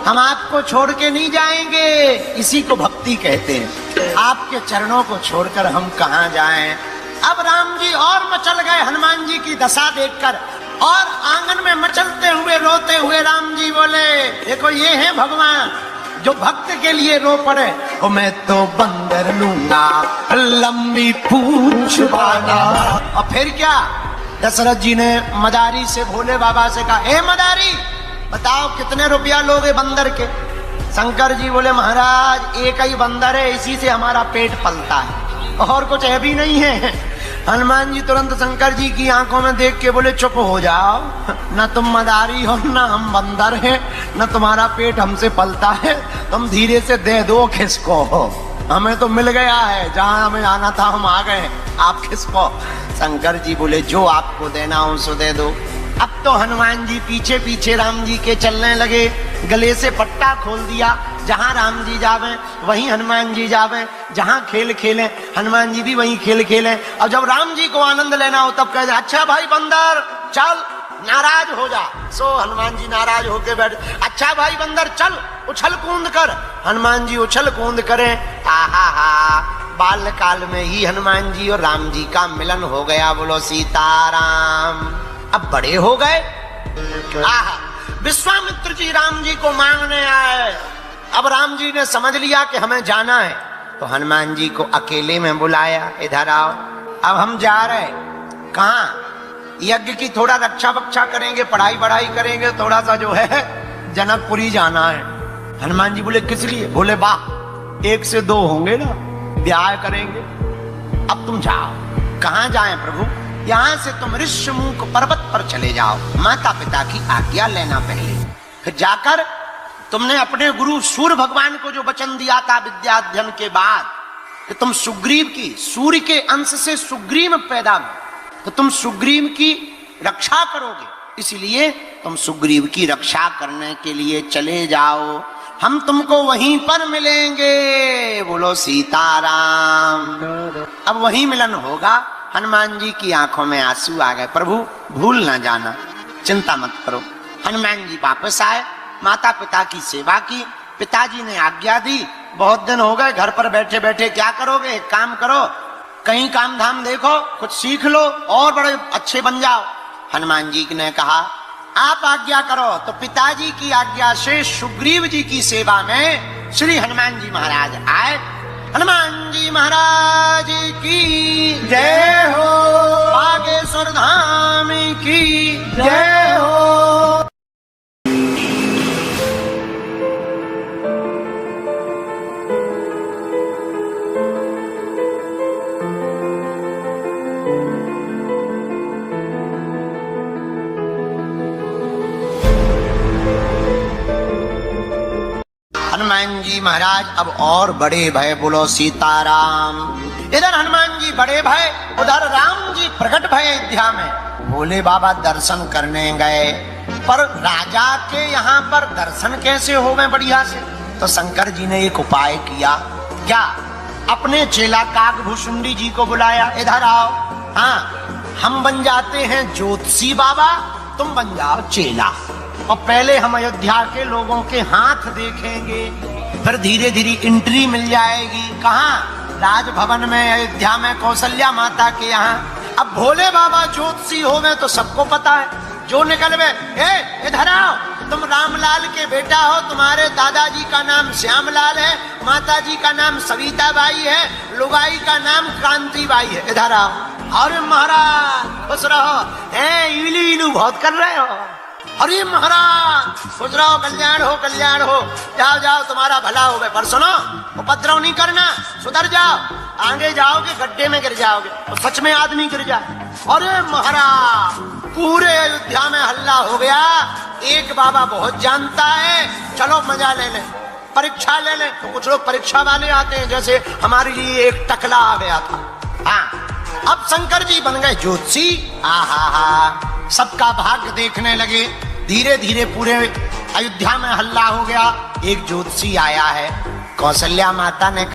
हम आपको छोड़ के नहीं जाएंगे, इसी को भक्ति कहते हैं। आपके चरणों को छोड़कर हम कहां जाएं। अब राम जी और मचल गए हनुमान जी की दशा देखकर, और आंगन में मचलते हुए रोते हुए राम जी बोले, देखो ये है भगवान जो भक्त के लिए रो पड़े। ओ मैं तो बंदर लूंगा लंबी पूंछ वाला। और फिर क्या? दशरथ जी ने मदारी से भोले बाबा से कहा, ए मदारी बताओ कितने रुपया लोगे बंदर के। शंकर जी बोले, महाराज एक ही बंदर है, इसी से हमारा पेट पलता है, और कुछ है भी नहीं है। हनुमान जी तुरंत शंकर जी की आंखों में देख के बोले, चुप हो जाओ, न तुम मदारी हो न हम बंदर हैं, न तुम्हारा पेट हमसे पलता है, तुम धीरे से दे दो खिसको, हमें तो मिल गया है, जहां हमें आना था हम आ गए, आप खिसको। शंकर जी बोले, जो आपको देना हो सो दे दो। अब तो हनुमान जी पीछे पीछे राम जी के चलने लगे, गले से पट्टा खोल दिया, जहां राम जी जावे वहीं हनुमान जी जावे, जहां खेल खेले हनुमान जी भी वहीं खेल खेले। और जब राम जी को आनंद लेना हो तब कहते, अच्छा भाई बंदर चल, नाराज हो जा। सो हनुमान जी नाराज होके बैठ, अच्छा भाई बंदर चल, उछल कूद कर। हनुमान जी उछल कूद करे। आहा हा, बाल काल में ही हनुमान जी और राम जी का मिलन हो गया। बोलो सीताराम। अब बड़े हो गए। आहा, विश्वामित्र जी राम जी को मांगने आए। अब राम जी ने समझ लिया कि हमें जाना है, तो हनुमान जी को अकेले में बुलाया, इधर आओ। अब हम जा रहे, कहाँ? यज्ञ की थोड़ा रक्षा बक्षा करेंगे, पढ़ाई बढ़ाई करेंगे, थोड़ा सा जो है जनकपुरी जाना है। हनुमान जी बोले, किस लिए? बोले, वाह 1 से 2 होंगे ना, ब्याह करेंगे। अब तुम जाओ। कहाँ जाएं प्रभु? यहाँ से तुम ऋषिमुख पर्वत पर चले जाओ, माता पिता की आज्ञा लेना पहले। फिर जाकर तुमने अपने गुरु सूर्य भगवान को जो वचन दिया था विद्या अध्ययन के बाद कि तुम सुग्रीव की, सूर्य के अंश से सुग्रीव पैदा हुए, तो तुम सुग्रीव की रक्षा करोगे, इसलिए तुम सुग्रीव की रक्षा करने के लिए चले जाओ, हम तुमको वहीं पर मिलेंगे। बोलो सीताराम। अब वहीं मिलन होगा। हनुमान जी की आंखों में आंसू आ गए। प्रभु भूल ना जाना, चिंता मत करो। हनुमान जी वापस आए, माता पिता की सेवा की, पिताजी ने आज्ञा दी। बहुत दिन हो गए घर पर बैठे बैठे क्या करोगे, एक काम करो, कहीं काम धाम देखो, कुछ सीख लो और बड़े अच्छे बन जाओ। हनुमान जी ने कहा आप आज्ञा करो। तो पिताजी की आज्ञा से सुग्रीव जी की सेवा में श्री हनुमान जी महाराज आए। हनुमान जी महाराज की जय हो, बागेश्वर धाम की जय हो। हनुमान जी महाराज अब और बड़े भय, बोलो सीताराम। इधर हनुमान जी बड़े भय, उधर राम जी प्रकट भय अयोध्या में। भोले बाबा दर्शन करने गए, पर राजा के यहाँ पर दर्शन कैसे हो गए बढ़िया से। तो शंकर जी ने एक उपाय किया। क्या? अपने चेला काकभूषुंडी जी को बुलाया, इधर आओ। हाँ, हम बन जाते हैं ज्योतिषी बाबा, तुम बन जाओ चेला, और पहले हम अयोध्या के लोगों के हाथ देखेंगे, फिर धीरे धीरे एंट्री मिल जाएगी। कहाँ? राजभवन में, अयोध्या में, कौशल्या माता के यहाँ। अब भोले बाबा ज्योतिषी हो गए तो सबको पता है, जो निकल गए, इधर आओ, तुम रामलाल के बेटा हो, तुम्हारे दादाजी का नाम श्यामलाल है, माताजी का नाम सविता बाई है, लुगाई का नाम कांति बाई है, इधर आओ। अरे महाराज खुश रहो, इलू इलू बहुत कर रहे हो। अरे महाराज खुश रहो, कल्याण हो, कल्याण हो, जाओ जाओ, तुम्हारा भला हो गए। पर सुनो, उपद्रव नहीं करना, सुधर जाओ, आगे जाओगे गड्ढे में गिर जाओगे, तो सच में आदमी गिर जाए। अरे महाराज पूरे अयोध्या में हल्ला हो गया, एक बाबा बहुत जानता है, चलो मजा ले ले, परीक्षा ले ले। तो कुछ लोग परीक्षा वाले आते हैं, जैसे हमारे लिए एक टकला आ गया था। हाँ, अब शंकर जी बन गए ज्योतिषी। आहा, सबका भाग्य देखने लगे। धीरे धीरे पूरे अयोध्या में हल्ला हो गया, एक ज्योतिषी आया है। कौशल्या माता ने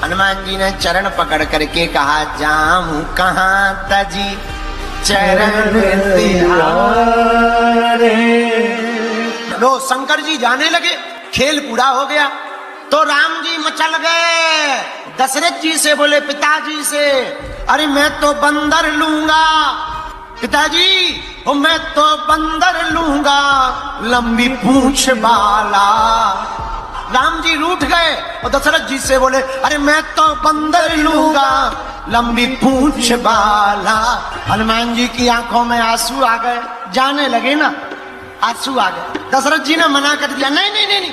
हनुमान जी ने चरण पकड़ करके कहा, जाऊं कहाँ तजी चरण तिहारे। लो शंकर जी जाने लगे, खेल पूरा हो गया। तो राम जी मचल गए, दशरथ जी से बोले, पिताजी से, अरे मैं तो बंदर लूंगा पिताजी, मैं तो बंदर लूंगा लंबी पूंछ वाला। राम जी रूठ गए और दशरथ जी से बोले, अरे मैं तो बंदर लूंगा लंबी पूंछ वाला। हनुमान जी की आंखों में आंसू आ गए, जाने लगे ना, आंसू आ गए। दशरथ जी ने मना कर दिया, नहीं नहीं नहीं, नहीं।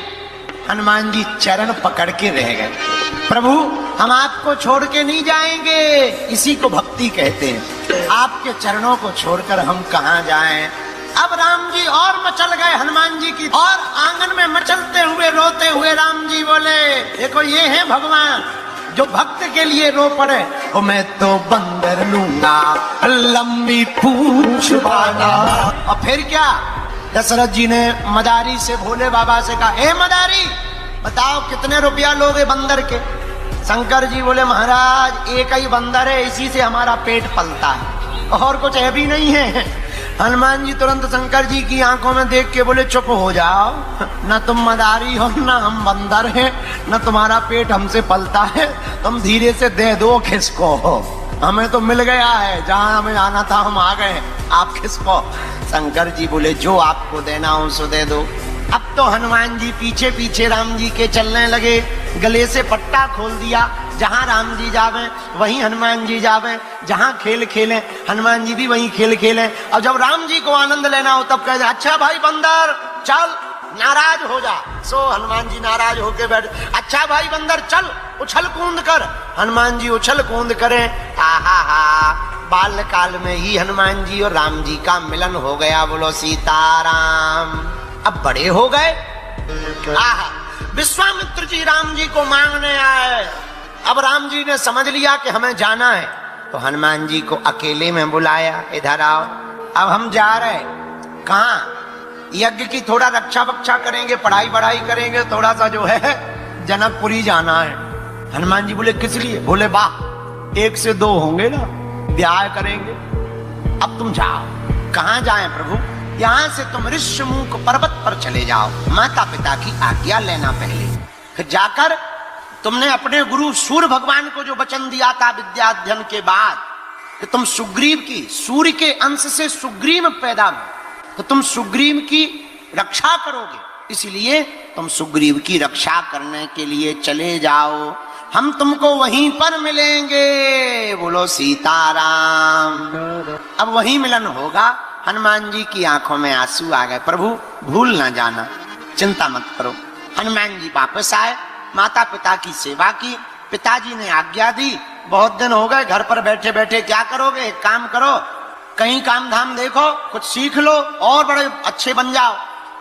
हनुमान जी चरण पकड़ के रह गए, प्रभु हम आपको छोड़ के नहीं जाएंगे, इसी को भक्ति कहते हैं, आपके चरणों को छोड़कर हम कहां जाएं। अब राम जी और मचल गए हनुमान जी की, और आंगन में मचलते हुए रोते हुए राम जी बोले, देखो ये है भगवान जो भक्त के लिए रो पड़े, ओ मैं तो बंदर लूंगा लंबी पूंछ वाला। और फिर क्या, दशरथ जी ने मदारी से, भोले बाबा से कहा, ए मदारी बताओ कितने रुपया लोगे बंदर के। शंकर जी बोले, महाराज एक ही बंदर है, इसी से हमारा पेट पलता है, और कुछ है भी नहीं है। हनुमान जी तुरंत शंकर जी की आंखों में देख के बोले, चुप हो जाओ, न तुम मदारी हो न हम बंदर हैं, न तुम्हारा पेट हमसे पलता है, तुम धीरे से दे दो खिसको, हमें तो मिल गया है, जहां हमें आना था हम आ गए, आप खिसको। शंकर जी बोले, जो आपको देना हो सो दे दो। अब तो हनुमान जी पीछे पीछे राम जी के चलने लगे, गले से पट्टा खोल दिया, जहां राम जी जावे वहीं हनुमान जी जावे, जहां खेल खेलें हनुमान जी भी वहीं खेल खेलें। और जब राम जी को आनंद लेना हो तब कहते, अच्छा भाई बंदर चल, नाराज हो जा। सो हनुमान जी नाराज होके बैठ, अच्छा भाई बंदर चल उछल कूद कर। हनुमान जी उछल कूद करें, आहा हा, बाल काल में ही हनुमान जी और राम जी का मिलन हो गया। बोलो सीताराम। अब बड़े हो गए, आहा, विश्वामित्र जी राम जी को मांगने आए। अब राम जी ने समझ लिया कि हमें जाना है, तो हनुमान जी को अकेले में बुलाया, इधर आओ, अब हम जा रहे, कहां, यज्ञ की थोड़ा रक्षा बक्षा करेंगे, पढ़ाई बढ़ाई करेंगे, थोड़ा सा जो है जनकपुरी जाना है। हनुमान जी बोले, किस लिए? बोले, वाह 1 से 2 होंगे ना, ब्याह करेंगे। अब तुम जाओ। कहां जाएं प्रभु? यहां से तुम ऋषिमुख पर्वत पर चले जाओ, माता पिता की आज्ञा लेना पहले, फिर जाकर तुमने अपने गुरु सूर्य भगवान को जो वचन दिया था विद्या अध्ययन के बाद कि तुम सुग्रीव की, सूर्य के अंश से सुग्रीव पैदा हुए, तो तुम सुग्रीव की रक्षा करोगे, इसलिए तुम सुग्रीव की रक्षा करने के लिए चले जाओ, हम तुमको वहीं पर मिलेंगे। बोलो सीताराम। अब वहीं मिलन होगा। हनुमान जी की आंखों में आंसू आ गए, प्रभु भूल ना जाना, चिंता मत करो। हनुमान जी वापस आए, माता पिता की सेवा की, पिताजी ने आज्ञा दी, बहुत दिन हो गए घर पर बैठे बैठे क्या करोगे, एक काम करो, कहीं काम धाम देखो, कुछ सीख लो और बड़े अच्छे बन जाओ।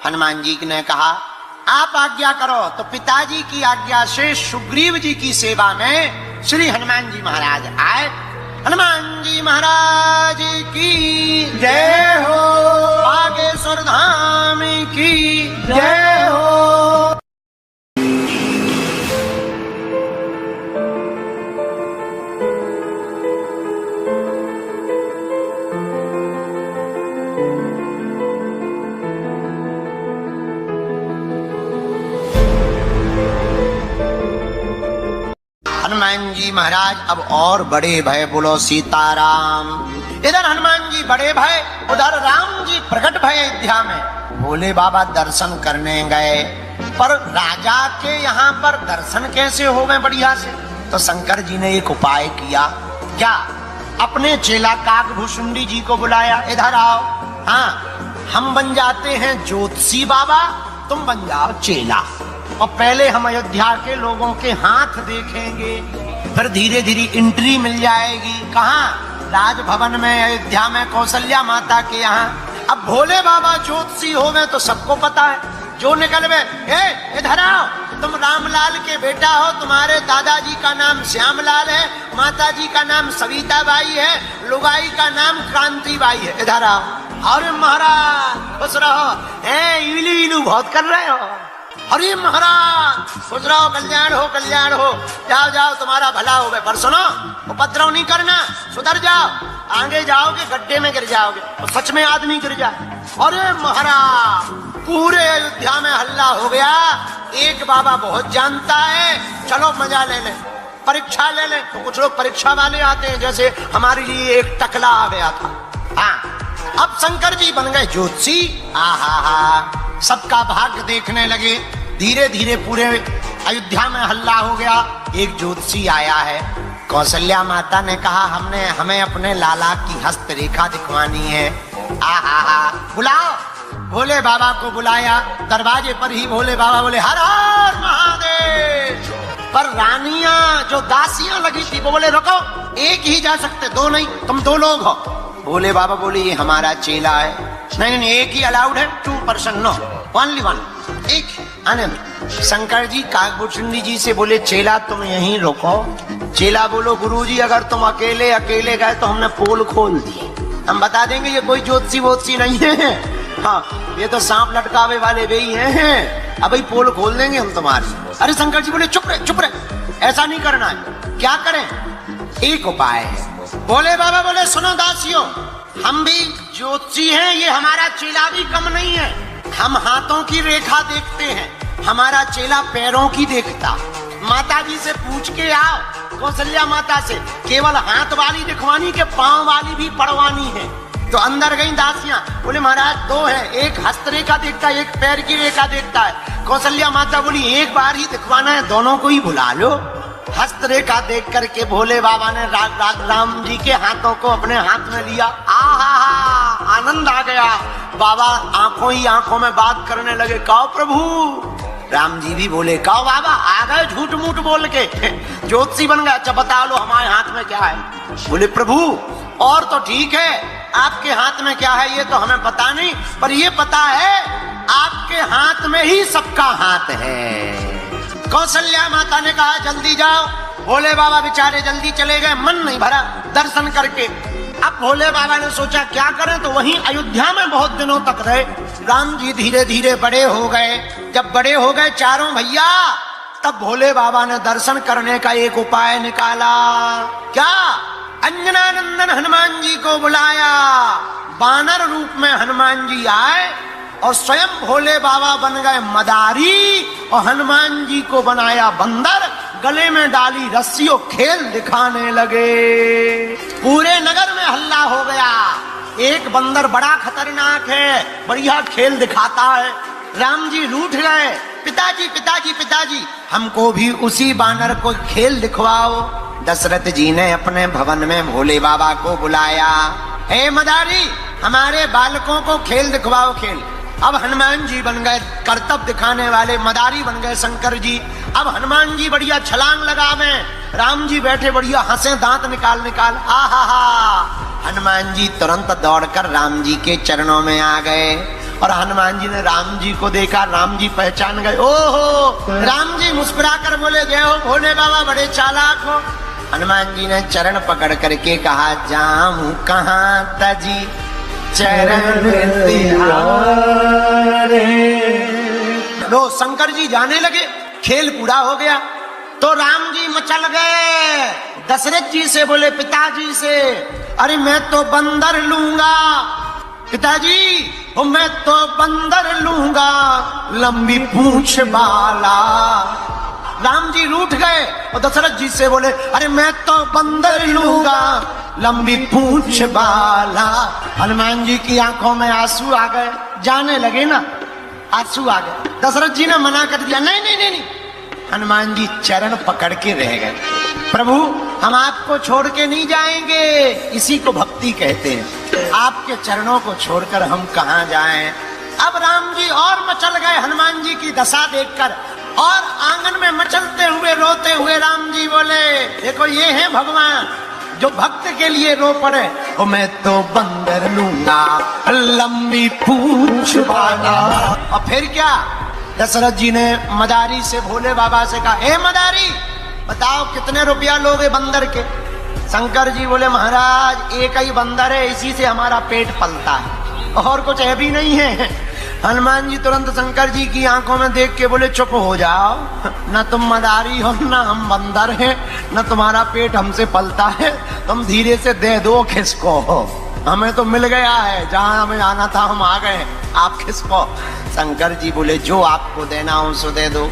हनुमान जी ने कहा, आप आज्ञा करो। तो पिताजी की आज्ञा से सुग्रीव जी की सेवा में श्री हनुमान जी महाराज आए। हनुमान जी महाराज की जय हो, बागेश्वर धाम की जय हो। हनुमान जी महाराज अब और बड़े भय। बोलो सीताराम। इधर हनुमान जी बड़े भय, उधर राम जी प्रकट भय अयोध्या में। भोले बाबा दर्शन करने गए, पर राजा के यहाँ पर दर्शन कैसे हो गए बढ़िया से? तो शंकर जी ने एक उपाय किया। क्या? अपने चेला काकभूषुंडी जी को बुलाया, इधर आओ, हाँ हम बन जाते हैं ज्योतिषी बाबा, तुम बन जाओ चेला, और पहले हम अयोध्या के लोगों के हाथ देखेंगे, फिर धीरे धीरे एंट्री मिल जाएगी। कहाँ? राजभवन में, अयोध्या में, कौशल्या माता के यहाँ। अब भोले बाबा ज्योतिषी हो गए तो सबको पता है, जो निकल गए, इधर आओ, तुम रामलाल के बेटा हो, तुम्हारे दादाजी का नाम श्यामलाल है, माताजी का नाम सविता बाई है, लुगाई का नाम क्रांति बाई है, इधर आओ। अरे महाराज खुश रहो, इलू इलू बहुत कर रहे हो, अरे महाराज खुश रहो, कल्याण हो, कल्याण हो, जाओ जाओ तुम्हारा भला हो। पर सुनो, उपद्रव नहीं करना, सुधर जाओ, आगे जाओगे गड्ढे में गिर जाओगे, और सच में आदमी गिर जाए। अरे महाराज पूरे अयोध्या में हल्ला हो गया, एक बाबा बहुत जानता है, चलो मजा ले ले, परीक्षा ले ले। तो कुछ लोग परीक्षा वाले आते हैं, जैसे हमारे लिए एक टकला आ गया था। हाँ, अब शंकर जी बन गए ज्योतिषी। आहा, सबका भाग्य देखने लगे। धीरे धीरे पूरे अयोध्या में हल्ला हो गया। एक ज्योतिषी आया है। कौशल्या माता ने कहा हमें अपने लाला की हस्तरेखा दिखवानी है। आहा, बुलाओ। भोले बाबा को बुलाया। दरवाजे पर ही भोले बाबा बोले हर हर महादेव। पर रानियां जो दासियां लगी थी वो बोले रुको, एक ही जा सकते, दो नहीं, तुम दो लोग हो। भोले बाबा बोले ये हमारा चेला है। नहीं नहीं, एक ही अलाउड है, 2% नो, ओनली वन, एक आने में। शंकर जी काकभूषणी जी से बोले चेला तुम यहीं रुको। चेला बोलो गुरुजी अगर तुम अकेले अकेले गए तो हमने पोल खोल दिए, हम बता देंगे ये कोई ज्योतिषी वोतिषी नहीं है। हाँ, ये तो सांप लटकावे वाले वे ही हैं, अब पोल खोल देंगे हम तुम्हारी। अरे शंकर जी बोले चुप रहे, ऐसा नहीं करना है। क्या करें? एक उपाय है। भोले बाबा बोले सुनो दासियों, हम भी ज्योतिषी हैं, ये हमारा चेला भी कम नहीं है। हम हाथों की रेखा देखते हैं, हमारा चेला पैरों की देखता। माता जी से पूछ के आओ, कौशल्या माता से, केवल हाथ वाली दिखवानी के पांव वाली भी पढ़वानी है। तो अंदर गई दासियां, बोले महाराज दो है, एक हस्तरेखा देखता है, एक पैर की रेखा देखता है। कौशल्या माता बोली एक बार ही दिखवाना है, दोनों को ही बुला लो। हस्तरेखा देख करके भोले बाबा ने राम जी के हाथों को अपने हाथ में लिया। आहा, आनंद आ गया। बाबा आंखों ही आंखों में बात करने लगे, कहो प्रभु। राम जी भी बोले कहो बाबा, आ गए झूठ मूठ बोल के, ज्योतिषी बन गए। अच्छा बता लो हमारे हाथ में क्या है। बोले प्रभु और तो ठीक है, आपके हाथ में क्या है ये तो हमें पता नहीं, पर ये पता है आपके हाथ में ही सबका हाथ है। कौशल्या माता ने कहा जल्दी जाओ। भोले बाबा बेचारे जल्दी चले गए, मन नहीं भरा दर्शन करके। अब भोले बाबा ने सोचा क्या करें, तो वहीं अयोध्या में बहुत दिनों तक रहे। राम जी धीरे धीरे बड़े हो गए। जब बड़े हो गए चारों भैया, तब भोले बाबा ने दर्शन करने का एक उपाय निकाला। क्या? अंजनानंदन हनुमान जी को बुलाया। बानर रूप में हनुमान जी आए और स्वयं भोले बाबा बन गए मदारी और हनुमान जी को बनाया बंदर। गले में डाली रस्सियों, खेल दिखाने लगे। पूरे नगर में हल्ला हो गया, एक बंदर बड़ा खतरनाक है, बढ़िया खेल दिखाता है। राम जी रूठ गए, पिताजी पिताजी पिताजी हमको भी उसी बानर को खेल दिखवाओ। दशरथ जी ने अपने भवन में भोले बाबा को बुलाया। हे मदारी, हमारे बालकों को खेल दिखवाओ, खेल। अब हनुमान जी बन गए करतब दिखाने वाले, मदारी बन गए शंकर जी। अब हनुमान जी बढ़िया छलांग लगावे, राम जी बैठे बढ़िया हंसे, दांत निकाल निकाल। आहा, हनुमान जी तुरंत दौड़कर राम जी के चरणों में आ गए और हनुमान जी ने राम जी को देखा, राम जी पहचान गए। ओहो, राम जी मुस्कुराकर बोले जय हो भोले बाबा, बड़े चालाक हो। हनुमान जी ने चरण पकड़ करके कहा जाऊं कहां तजी चरण तिहारे। लो शंकर जी जाने लगे, खेल पूरा हो गया। तो राम जी मचल गए। दशरथ जी से बोले पिताजी से, अरे मैं तो बंदर लूंगा पिताजी, मैं तो बंदर लूंगा लंबी पूंछ वाला। राम जी रूठ गए और दशरथ जी से बोले अरे मैं तो बंदर लूंगा लंबी पूंछ वाला। हनुमान जी की आंखों में आंसू आ गए, जाने लगे ना, आंसू आ गए। दशरथ जी ने मना कर दिया, नहीं नहीं नहीं नहीं। हनुमान जी चरण पकड़ के रह गए। प्रभु हम आपको छोड़ के नहीं जाएंगे, इसी को भक्ति कहते हैं। आपके चरणों को छोड़कर हम कहां जाएं। अब राम जी और मचल गए हनुमान जी की दशा देखकर, और आंगन में मचलते हुए रोते हुए राम जी बोले देखो ये है भगवान जो भक्त के लिए रो पड़े। ओ मैं तो बंदर लूंगा लंबी पूंछ वाला। और फिर क्या, दशरथ जी ने मदारी से भोले बाबा से कहा, ए मदारी बताओ कितने रुपया लोगे बंदर के। शंकर जी बोले महाराज एक ही बंदर है, इसी से हमारा पेट पलता है, और कुछ है भी नहीं है। हनुमान जी तुरंत शंकर जी की आंखों में देख के बोले चुप हो जाओ, न तुम मदारी हो न हम बंदर हैं, न तुम्हारा पेट हमसे पलता है, तुम धीरे से दे दो खिसको, हमें तो मिल गया है, जहां हमें आना था हम आ गए, आप खिसको। शंकर जी बोले जो आपको देना हो सो दे दो।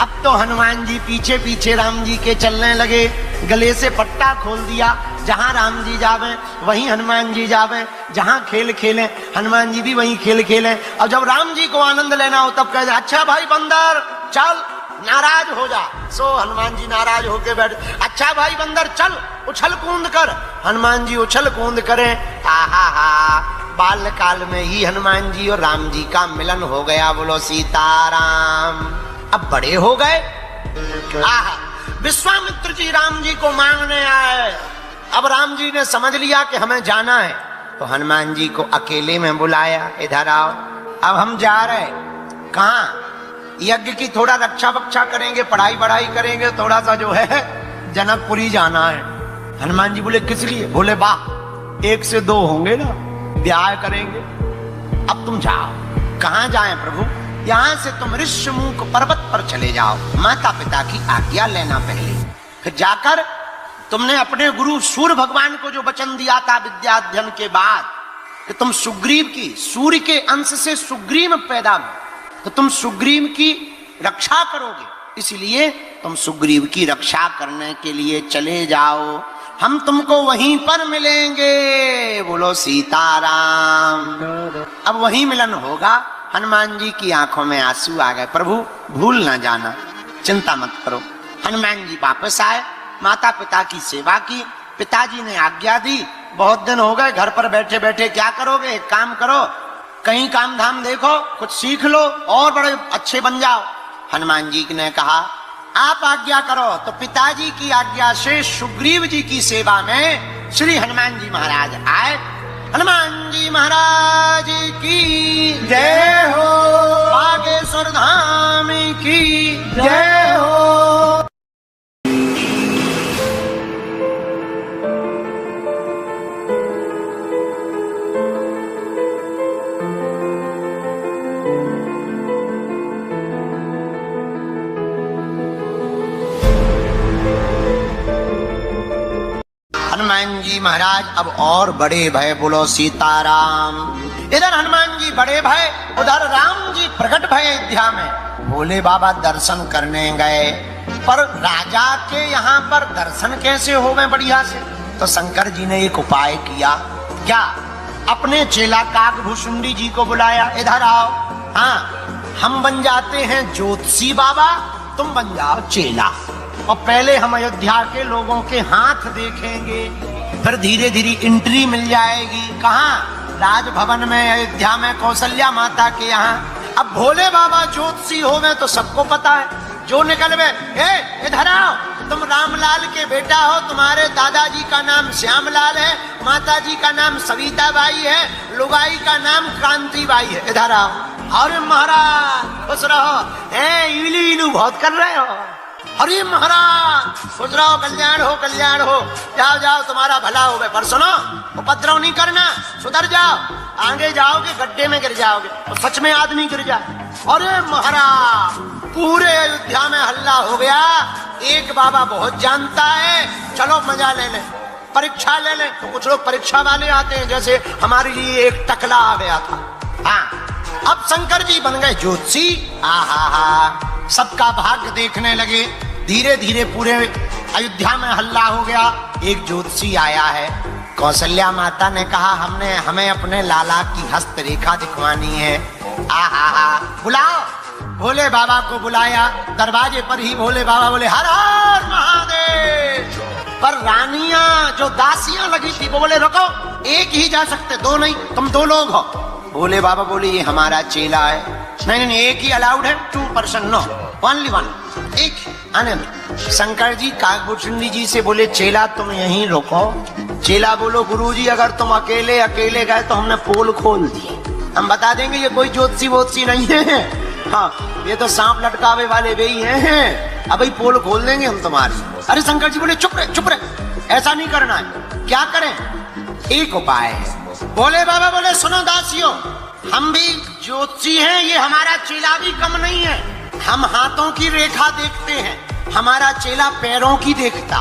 अब तो हनुमान जी पीछे पीछे राम जी के चलने लगे, गले से पट्टा खोल दिया, जहां राम जी जावे वहीं हनुमान जी जावे, जहां खेल खेले हनुमान जी भी वहीं खेल खेले। और जब राम जी को आनंद लेना हो तब कहते अच्छा भाई बंदर चल, नाराज हो जा, सो हनुमान जी नाराज होके बैठ, अच्छा भाई बंदर चल उछल कूद कर, हनुमान जी उछल कूद करें। आहा, बाल काल में ही हनुमान जी और राम जी का मिलन हो गया, बोलो सीताराम। अब बड़े हो गए, विश्वामित्र जी राम जी को मांगने आए। अब राम जी ने समझ लिया कि हमें जाना है, तो हनुमान जी को अकेले में बुलाया, इधर आओ, अब हम जा रहे। कहाँ? यज्ञ की थोड़ा रक्षा बक्षा करेंगे, पढ़ाई बढ़ाई करेंगे, थोड़ा सा जो है जनकपुरी जाना है। हनुमान जी बोले किस लिए? बोले वाह 1 से 2 होंगे ना, ब्याह करेंगे, अब तुम जाओ। कहाँ जाएं प्रभु? यहाँ से तुम ऋषिमुख पर्वत पर चले जाओ, माता पिता की आज्ञा लेना पहले, फिर जाकर तुमने अपने गुरु सूर्य भगवान को जो वचन दिया था विद्याध्ययन के बाद कि तुम सुग्रीव की, सूर्य के अंश से सुग्रीव पैदा हुए, तो तुम सुग्रीव की रक्षा करोगे, इसलिए तुम सुग्रीव की रक्षा करने के लिए चले जाओ, हम तुमको वहीं पर मिलेंगे, बोलो सीताराम। अब वहीं मिलन होगा। हनुमान जी की आंखों में आंसू आ गए, प्रभु भूल ना जाना, चिंता मत करो। हनुमान जी वापस आए, माता पिता की सेवा की, पिताजी ने आज्ञा दी, बहुत दिन हो गए घर पर बैठे बैठे क्या करोगे, एक काम करो, कहीं काम धाम देखो, कुछ सीख लो और बड़े अच्छे बन जाओ। हनुमान जी ने कहा आप आज्ञा करो, तो पिताजी की आज्ञा से सुग्रीव जी की सेवा में श्री हनुमान जी महाराज आए। हनुमान जी महाराज की जय हो, बागेश्वर धाम की जय हो। हनुमान जी महाराज अब और बड़े भय, बोलो सीताराम। इधर हनुमान जी बड़े भय, उधर राम जी प्रकट भय अयोध्या में। भोले बाबा दर्शन करने गए, पर राजा के यहाँ पर दर्शन कैसे हो गए बढ़िया से? तो शंकर जी ने एक उपाय किया, क्या? अपने चेला काकभूषुंडी जी को बुलाया, इधर आओ, हाँ हम बन जाते हैं ज्योतिषी बाबा, तुम बन जाओ चेला, और पहले हम अयोध्या के लोगों के हाथ देखेंगे, फिर धीरे धीरे एंट्री मिल जाएगी। कहाँ? राजभवन में, अयोध्या में, कौशल्या माता के यहाँ। अब भोले बाबा ज्योतिषी हो गए तो सबको पता है, जो निकल गए इधर आओ, तुम रामलाल के बेटा हो, तुम्हारे दादाजी का नाम श्यामलाल है, माताजी का नाम सविता बाई है, लुगाई का नाम क्रांति बाई है, इधर आओ। अरे महाराज खुश रहो, इलू इलू बहुत कर रहे हो, अरे महाराज खुश रहो, कल्याण हो कल्याण हो, जाओ जाओ तुम्हारा भला हो गए, पर सुनो उपद्रव नहीं करना, सुधर जाओ, आगे जाओगे गड्ढे में गिर जाओगे, तो सच में आदमी गिर जाए। अरे महाराज पूरे अयोध्या में हल्ला हो गया, एक बाबा बहुत जानता है, चलो मजा ले ले, परीक्षा ले ले। तो कुछ लोग परीक्षा वाले आते हैं, जैसे हमारे लिए एक टकला आ गया था। हाँ अब शंकर जी बन गए ज्योतिषी, सबका भाग्य देखने लगे। धीरे धीरे पूरे अयोध्या में हल्ला हो गया, एक ज्योतिषी आया है। कौशल्या माता ने कहा हमें अपने लाला की हस्तरेखा दिखवानी है। बुलाओ। भोले बाबा को बुलाया, दरवाजे पर ही भोले बाबा बोले हर हर महादेव। पर रानियां जो दासियां लगी थी वो बोले रुको, एक ही जा सकते, दो नहीं, तुम 2 लोग हो। भोले बाबा बोले ये हमारा चेला है। नहीं एक ही अलाउड है, 2 पर्सन, नो, ओनली 1, एक आनंद। शंकर जी काकभूषुंडी जी से बोले चेला तुम यहीं रुको। चेला बोलो गुरुजी अगर तुम अकेले गए तो हमने पोल खोल दिए, हम बता देंगे ये कोई ज्योतिषी वोतिषी नहीं है, हाँ ये तो सांप लटकावे वाले वे ही हैं, अब ही पोल खोल देंगे हम तुम्हारी। अरे शंकर जी बोले चुप रहे, ऐसा नहीं करना है। क्या करें? एक उपाय है। भोले बाबा बोले सुनो दासियों, हम भी ज्योतिषी हैं, ये हमारा चेला भी कम नहीं है। हम हाथों की रेखा देखते हैं, हमारा चेला पैरों की देखता।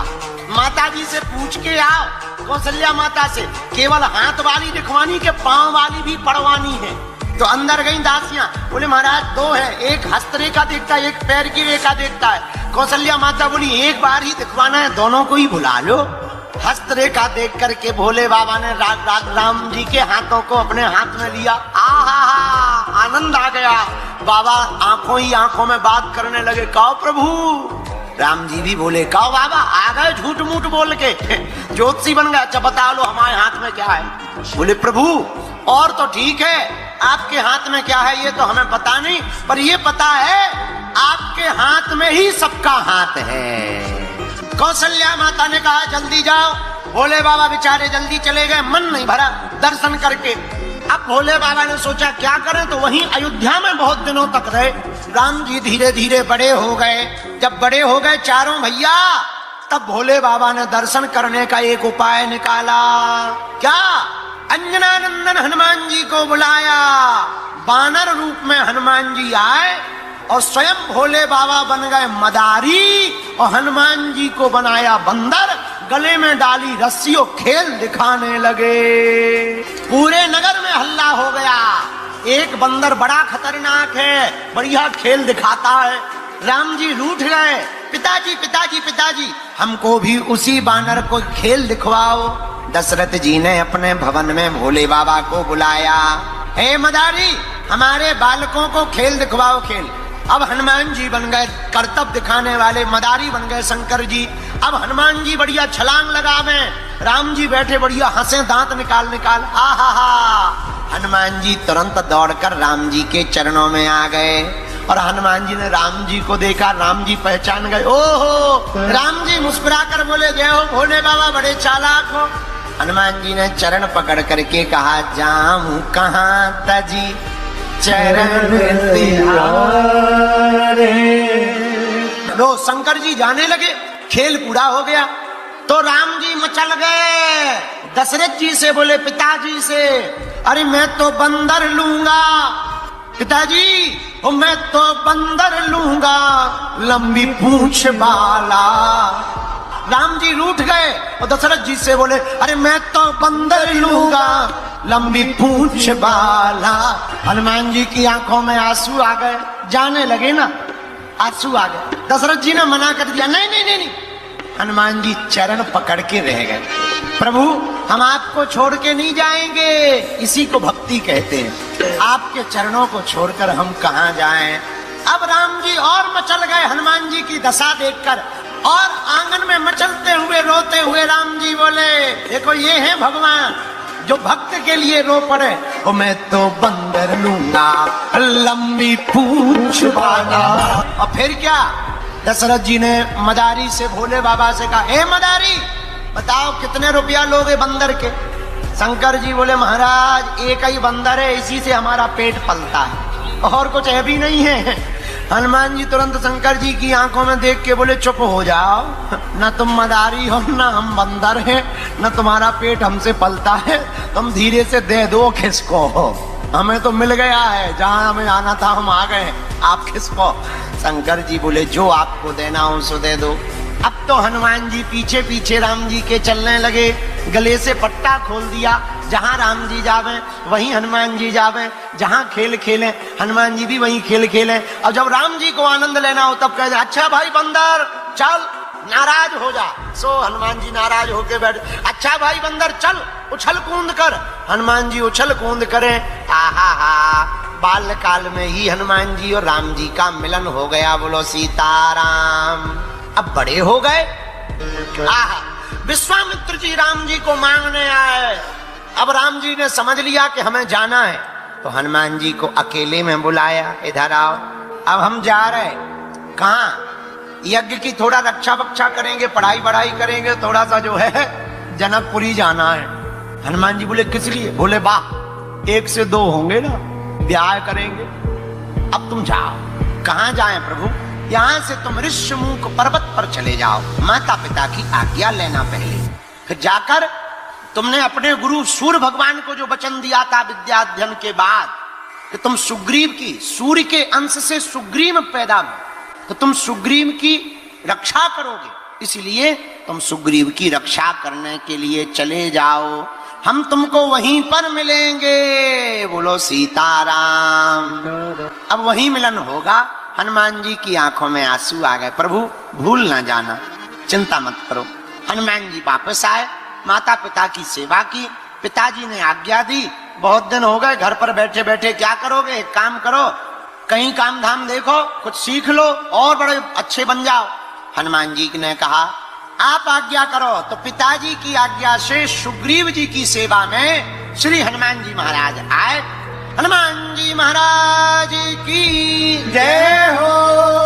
माता जी से पूछ के आओ, कौशल्या माता से, केवल हाथ वाली दिखवानी के पांव वाली भी पढ़वानी है। तो अंदर गई दासियां, बोले महाराज दो है, एक हस्त रेखा देखता है, एक पैर की रेखा देखता है। कौशल्या माता बोली एक बार ही दिखवाना है, दोनों को ही बुला लो। हस्त रेखा देख करके भोले बाबा ने राम जी के हाथों को अपने हाथ में लिया। आहा, आनंद आ गया। बाबा आंखों ही आंखों में बात करने लगे, कहो प्रभु। राम जी भी बोले, कहो बाबा। आ गए झूठ मूठ बोल के, ज्योतिषी बन गया। अच्छा बता लो हमारे हाथ में क्या है। बोले प्रभु और तो ठीक है, आपके हाथ में क्या है ये तो हमें पता नहीं, पर ये पता है आपके हाथ में ही सबका हाथ है। कौशल्या माता ने कहा जल्दी जाओ। भोले बाबा बेचारे जल्दी चले गए, मन नहीं भरा दर्शन करके। अब भोले बाबा ने सोचा क्या करें, तो वहीं अयोध्या में बहुत दिनों तक रहे। राम जी धीरे धीरे बड़े हो गए। जब बड़े हो गए चारों भैया, तब भोले बाबा ने दर्शन करने का एक उपाय निकाला। क्या? अंजनानंदन हनुमान जी को बुलाया। बानर रूप में हनुमान जी आए और स्वयं भोले बाबा बन गए मदारी और हनुमान जी को बनाया बंदर। गले में डाली रस्सियों, खेल दिखाने लगे। पूरे नगर में हल्ला हो गया, एक बंदर बड़ा खतरनाक है, बढ़िया खेल दिखाता है। राम जी रूठ गए, पिताजी पिताजी पिताजी हमको भी उसी बानर को खेल दिखवाओ। दशरथ जी ने अपने भवन में भोले बाबा को बुलाया। हे मदारी, हमारे बालकों को खेल दिखवाओ खेल। अब हनुमान जी बन गए कर्तव्य दिखाने वाले, मदारी बन गए शंकर जी। अब हनुमान जी बढ़िया छलांग लगावे, राम जी बैठे बढ़िया हंसे दांत निकाल निकाल। आहा, हनुमान जी तुरंत दौड़कर राम जी के चरणों में आ गए और हनुमान जी ने राम जी को देखा। राम जी पहचान गए। ओहो, राम जी मुस्कुराकर बोले जय हो भोले बाबा, बड़े चालाक हो। हनुमान जी ने चरण पकड़ करके कहा, जाऊं कहां तजी चरण तिहारे। लो शंकर जी जाने लगे, खेल पूरा हो गया। तो राम जी मचल गए। दशरथ जी से बोले पिताजी से, अरे मैं तो बंदर लूंगा पिताजी, मैं तो बंदर लूंगा लंबी पूंछ वाला। राम जी रूठ गए और दशरथ जी से बोले, अरे मैं तो बंदर लूंगा लंबी पूंछ वाला। हनुमान जी की आंखों में आंसू आ गए, जाने लगे ना, आंसू आ गए। दशरथ जी ने मना कर दिया, नहीं नहीं नहीं नहीं। हनुमान जी चरण पकड़ के रह गए। प्रभु हम आपको छोड़ के नहीं जाएंगे, इसी को भक्ति कहते हैं। आपके चरणों को छोड़कर हम कहां जाएं। अब राम जी और मचल गए हनुमान जी की दशा देखकर, और आंगन में मचलते हुए रोते हुए राम जी बोले, देखो ये है भगवान जो भक्त के लिए रो पड़े। ओ मैं तो बंदर लूंगा लंबी पूंछ वाला। और फिर क्या, दशरथ जी ने मदारी से भोले बाबा से कहा, हे मदारी बताओ कितने रुपया लोगे बंदर के। शंकर जी बोले, महाराज एक ही बंदर है, इसी से हमारा पेट पलता है, और कुछ है भी नहीं है। हनुमान जी तुरंत शंकर जी की आंखों में देख के बोले, चुप हो जाओ, न तुम मदारी हो न हम बंदर हैं, न तुम्हारा पेट हमसे पलता है, तुम धीरे से दे दो खिसको, हमें तो मिल गया है, जहां हमें आना था हम आ गए, आप खिसको। शंकर जी बोले, जो आपको देना हो सो दे दो। अब तो हनुमान जी पीछे पीछे राम जी के चलने लगे, गले से पट्टा खोल दिया, जहां राम जी जावे वहीं हनुमान जी जावे, जहां खेल खेलें हनुमान जी भी वहीं खेल खेलें। और जब राम जी को आनंद लेना हो तब कहे, अच्छा भाई बंदर चल, नाराज हो जा। सो हनुमान जी नाराज होके बैठ, अच्छा भाई बंदर चल उछल कूद कर। हनुमान जी उछल कूद करें। आहा हा, बाल काल में ही हनुमान जी और राम जी का मिलन हो गया। बोलो सीताराम। अब बड़े हो गए। आहा, विश्वामित्र जी राम जी को मांगने आए। अब राम जी ने समझ लिया कि हमें जाना है, तो हनुमान जी को अकेले में बुलाया, इधर आओ। अब हम जा रहे, कहाँ? यज्ञ की थोड़ा रक्षा बक्षा करेंगे, पढ़ाई बढ़ाई करेंगे, थोड़ा सा जो है जनकपुरी जाना है। हनुमान जी बोले, किस लिए? बोले, वाह 1 से 2 होंगे ना, ब्याह करेंगे। अब तुम जाओ। कहाँ जाएं प्रभु? यहाँ से तुम ऋषिमुख पर्वत पर चले जाओ, माता पिता की आज्ञा लेना पहले, फिर जाकर तुमने अपने गुरु सूर्य भगवान को जो वचन दिया था विद्या अध्ययन के बाद, कि तुम सुग्रीव की, सूर्य के अंश से सुग्रीव पैदा हुए, तो तुम सुग्रीव की रक्षा करोगे, इसलिए तुम सुग्रीव की रक्षा करने के लिए चले जाओ, हम तुमको वहीं पर मिलेंगे। बोलो सीताराम। अब वहीं मिलन होगा। हनुमान जी की आंखों में आंसू आ गए। प्रभु भूल ना जाना, चिंता मत करो। हनुमान जी वापस आए, माता पिता की सेवा की, पिताजी ने आज्ञा दी, बहुत दिन हो गए घर पर बैठे बैठे क्या करोगे, एक काम करो, कहीं काम धाम देखो, कुछ सीख लो और बड़े अच्छे बन जाओ। हनुमान जी ने कहा आप आज्ञा करो, तो पिताजी की आज्ञा से सुग्रीव जी की सेवा में श्री हनुमान जी महाराज आए। हनुमान जी महाराज की जय हो,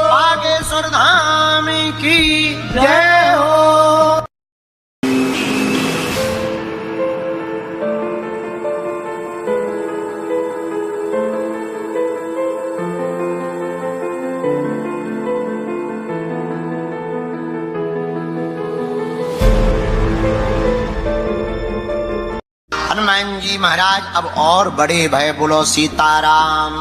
बागेश्वर धाम की जय हो। हनुमान जी महाराज अब और बड़े भय। बोलो सीताराम।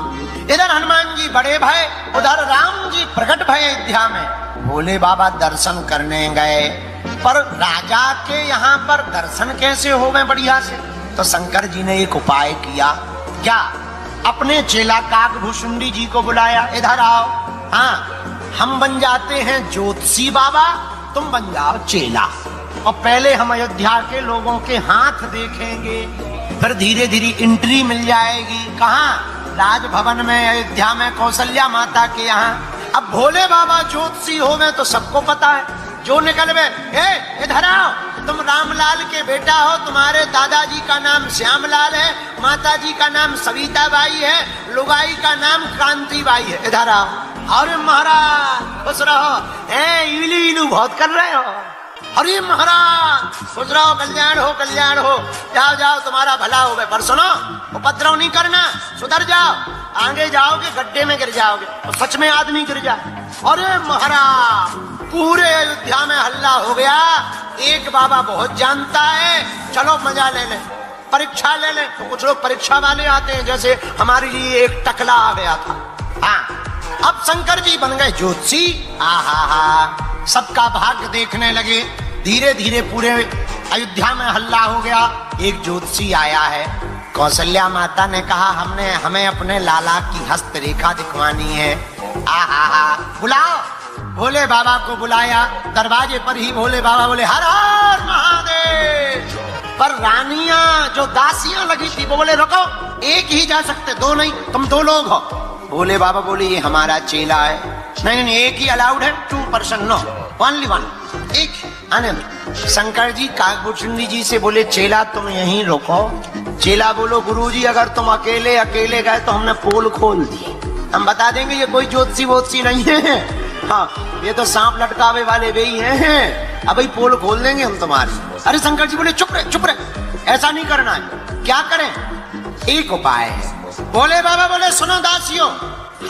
इधर हनुमान जी बड़े भय, उधर राम जी प्रकट भय अयोध्या में। भोले बाबा दर्शन करने गए, पर राजा के यहाँ पर दर्शन कैसे हो गए बढ़िया से, तो शंकर जी ने एक उपाय किया। क्या? अपने चेला काकभूषुंडी जी को बुलाया, इधर आओ, हाँ हम बन जाते हैं ज्योतिषी बाबा, तुम बन जाओ चेला, और पहले हम अयोध्या के लोगों के हाथ देखेंगे, फिर धीरे धीरे एंट्री मिल जाएगी। कहाँ? राजभवन में, अयोध्या में, कौशल्या माता के यहाँ। अब भोले बाबा ज्योतिषी हो गए तो सबको पता है, जो निकल गए, इधर आओ, तुम रामलाल के बेटा हो, तुम्हारे दादाजी का नाम श्यामलाल है, माताजी का नाम सविता बाई है, लुगाई का नाम क्रांति बाई है, इधर आओ। अरे महाराज खुश रहो, इलू इलू बहुत कर रहे हो। अरे महाराज खुश रहो, कल्याण हो, कल्याण हो, जाओ जाओ तुम्हारा भला हो गए, पर सुनो उपद्रव नहीं करना, सुधर जाओ, आगे जाओगे गड्ढे में गिर जाओगे, और सच में आदमी गिर जाए। अरे महाराज पूरे अयोध्या में हल्ला हो गया, एक बाबा बहुत जानता है, चलो मजा ले ले, परीक्षा ले ले। तो कुछ लोग परीक्षा वाले आते हैं, जैसे हमारे लिए एक टकला आ गया था। हाँ अब शंकर जी बन गए ज्योतिषी। आहा, सबका भाग्य देखने लगे। धीरे धीरे पूरे अयोध्या में हल्ला हो गया। एक ज्योतिषी आया है, कौशल्या माता ने कहा हमें अपने लाला की हस्तरेखा दिखवानी है। आहा, बुलाओ। भोले बाबा को बुलाया, दरवाजे पर ही भोले बाबा बोले हर हर महादेव। पर रानियां जो दासियां लगी थी वो बोले रुको, एक ही जा सकते, दो नहीं, तुम दो लोग हो। भोले बाबा बोले ये हमारा चेला है। नहीं नहीं, एक ही अलाउड है, 2% नो, ओनली वन, एक आने दो। शंकर जी काकभूषुंडी जी से बोले चेला तुम यहीं रुको। चेला बोलो गुरुजी अगर तुम अकेले अकेले गए तो हमने पोल खोल दी, हम बता देंगे ये कोई ज्योतिषी वोतिषी नहीं है, हाँ ये तो सांप लटकावे वाले वे ही हैं, अब पोल खोल देंगे हम तुम्हारी। अरे शंकर जी बोले चुप रहे, ऐसा नहीं करना है। क्या करें? एक उपाय है। भोले बाबा बोले सुनो दासियों,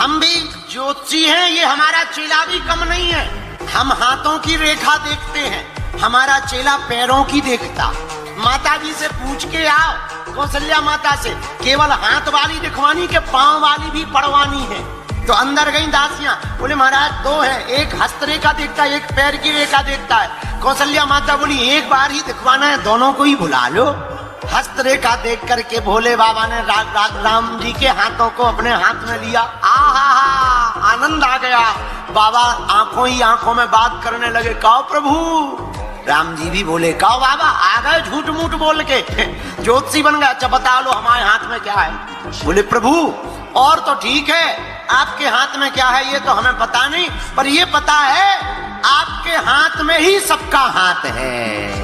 हम भी ज्योतिषी हैं, ये हमारा चेला भी कम नहीं है, हम हाथों की रेखा देखते हैं, हमारा चेला पैरों की देखता। माता जी से पूछ के आओ, कौशल्या माता से, केवल हाथ वाली दिखवानी के पांव वाली भी पड़वानी है। तो अंदर गई दासियां, बोले महाराज दो है, एक हस्त रेखा देखता है, एक पैर की रेखा देखता है। कौशल्या माता बोली एक बार ही दिखवाना है, दोनों को ही बुला लो। हस्त रेखा देख करके भोले बाबा ने राम जी के हाथों को अपने हाथ में लिया। आहा, आनंद आ गया। बाबा आंखों ही आंखों में बात करने लगे, कहो प्रभु। राम जी भी बोले कहो बाबा, आ गए झूठ मूठ बोल के, ज्योतिषी बन गए, अच्छा बता लो हमारे हाथ में क्या है। बोले प्रभु और तो ठीक है, आपके हाथ में क्या है ये तो हमें पता नहीं, पर ये पता है आपके हाथ में ही सबका हाथ है।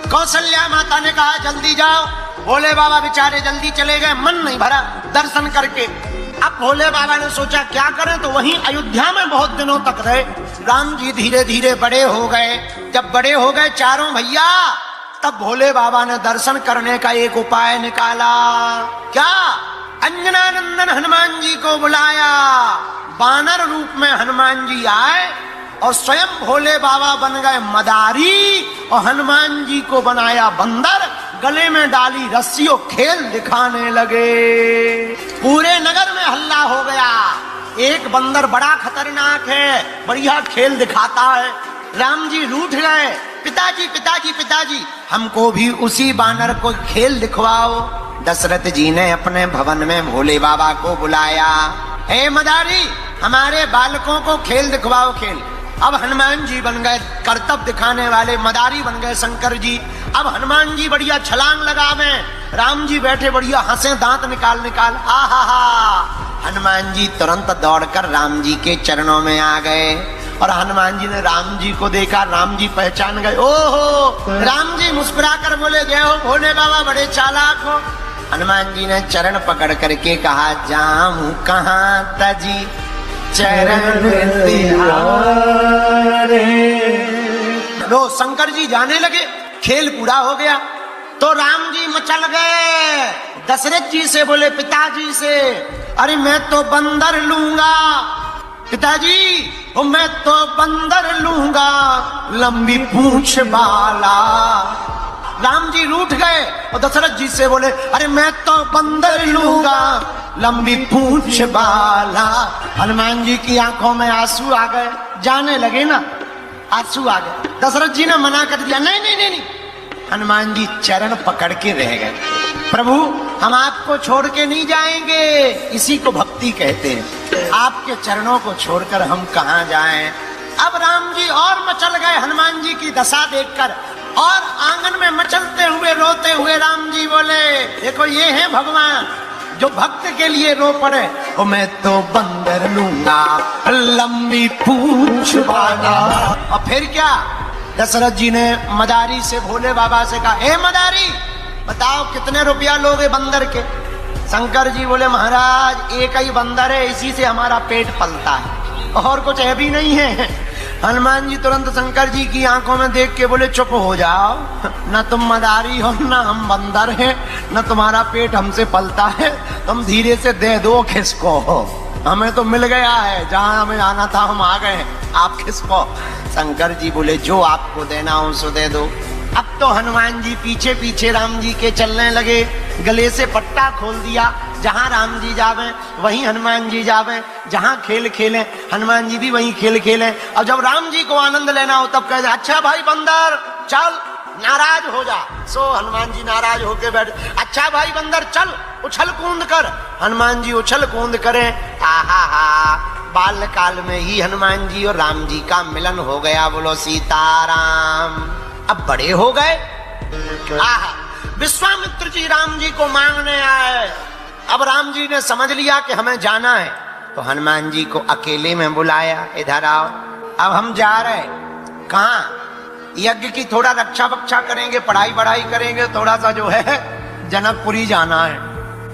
कौशल्या माता ने कहा जल्दी जाओ। भोले बाबा बेचारे जल्दी चले गए, मन नहीं भरा दर्शन करके। अब भोले बाबा ने सोचा क्या करें, तो वहीं अयोध्या में बहुत दिनों तक रहे। राम जी धीरे धीरे बड़े हो गए। जब बड़े हो गए चारों भैया, तब भोले बाबा ने दर्शन करने का एक उपाय निकाला। क्या? अंजनानंदन हनुमान जी को बुलाया। बानर रूप में हनुमान जी आए और स्वयं भोले बाबा बन गए मदारी और हनुमान जी को बनाया बंदर। गले में डाली रस्सियों खेल दिखाने लगे। पूरे नगर में हल्ला हो गया, एक बंदर बड़ा खतरनाक है, बढ़िया खेल दिखाता है। राम जी रूठ गए, पिताजी पिताजी पिताजी हमको भी उसी बानर को खेल दिखवाओ। दशरथ जी ने अपने भवन में भोले बाबा को बुलाया, हे मदारी हमारे बालकों को खेल दिखवाओ खेल। अब हनुमान जी बन गए कर्तव्य दिखाने वाले, मदारी बन गए शंकर जी। अब हनुमान जी बढ़िया छलांग लगावे, राम जी बैठे बढ़िया हंसे दांत निकाल निकाल। आहा हा, हनुमान जी तुरंत दौड़कर राम जी के चरणों में आ गए और हनुमान जी ने राम जी को देखा, राम जी पहचान गए। ओहो, राम जी मुस्कुराकर बोले, जय हो भोले बाबा, बड़े चालाक हो। हनुमान जी ने चरण पकड़ करके कहा, जाऊं कहां तजी चरण तिहारे। लो शंकर जी जाने लगे, खेल पूरा हो गया तो राम जी मचल गए। दशरथ जी से बोले, पिताजी से, अरे मैं तो बंदर लूंगा पिताजी, मैं तो बंदर लूंगा लंबी पूंछ वाला। राम जी रूठ गए और दशरथ जी से बोले, अरे मैं तो बंदर लूंगा लंबी पूंछ वाला। हनुमान जी की आंखों में आंसू आ गए, जाने लगे ना, आंसू आ गए। दशरथ जी ने मना कर दिया, नहीं नहीं नहीं नहीं। हनुमान जी चरण पकड़ के रह गए, प्रभु हम आपको छोड़ के नहीं जाएंगे, इसी को भक्ति कहते हैं। आपके चरणों को छोड़कर हम कहां जाएं। अब राम जी और मचल गए हनुमान जी की दशा देखकर, और आंगन में मचलते हुए रोते हुए राम जी बोले, देखो ये है भगवान जो भक्त के लिए रो पड़े। ओ मैं तो बंदर लूंगा लंबी पूंछ वाला। और फिर क्या, दशरथ जी ने मदारी से भोले बाबा से कहा, हे मदारी बताओ कितने रुपया लोगे बंदर के। शंकर जी बोले, महाराज एक ही बंदर है, इसी से हमारा पेट पलता है, और कुछ है भी नहीं है। हनुमान जी तुरंत शंकर जी की आंखों में देख के बोले, चुप हो जाओ, न तुम मदारी हो न हम बंदर हैं, न तुम्हारा पेट हमसे पलता है, तुम धीरे से दे दो खिसको, हमें तो मिल गया है, जहां हमें आना था हम आ गए, आप खिसको। शंकर जी बोले, जो आपको देना हो सो दे दो। अब तो हनुमान जी पीछे पीछे राम जी के चलने लगे, गले से पट्टा खोल दिया, जहां राम जी जावे वहीं हनुमान जी जावे, जहां खेल खेले हनुमान जी भी वहीं खेल खेले। और जब राम जी को आनंद लेना हो तब कहते, अच्छा भाई बंदर चल, नाराज हो जा। सो हनुमान जी नाराज होके बैठ, अच्छा भाई बंदर चल उछल कूद कर। हनुमान जी उछल कूद करे। आहा हा, बाल काल में ही हनुमान जी और राम जी का मिलन हो गया। बोलो सीताराम। अब बड़े हो गए। आहा, विश्वामित्र जी राम जी को मांगने आए। अब राम जी ने समझ लिया कि हमें जाना है, तो हनुमान जी को अकेले में बुलाया, इधर आओ। अब हम जा रहे, कहाँ, यज्ञ की थोड़ा रक्षा बक्षा करेंगे, पढ़ाई बढ़ाई करेंगे, थोड़ा सा जो है जनकपुरी जाना है।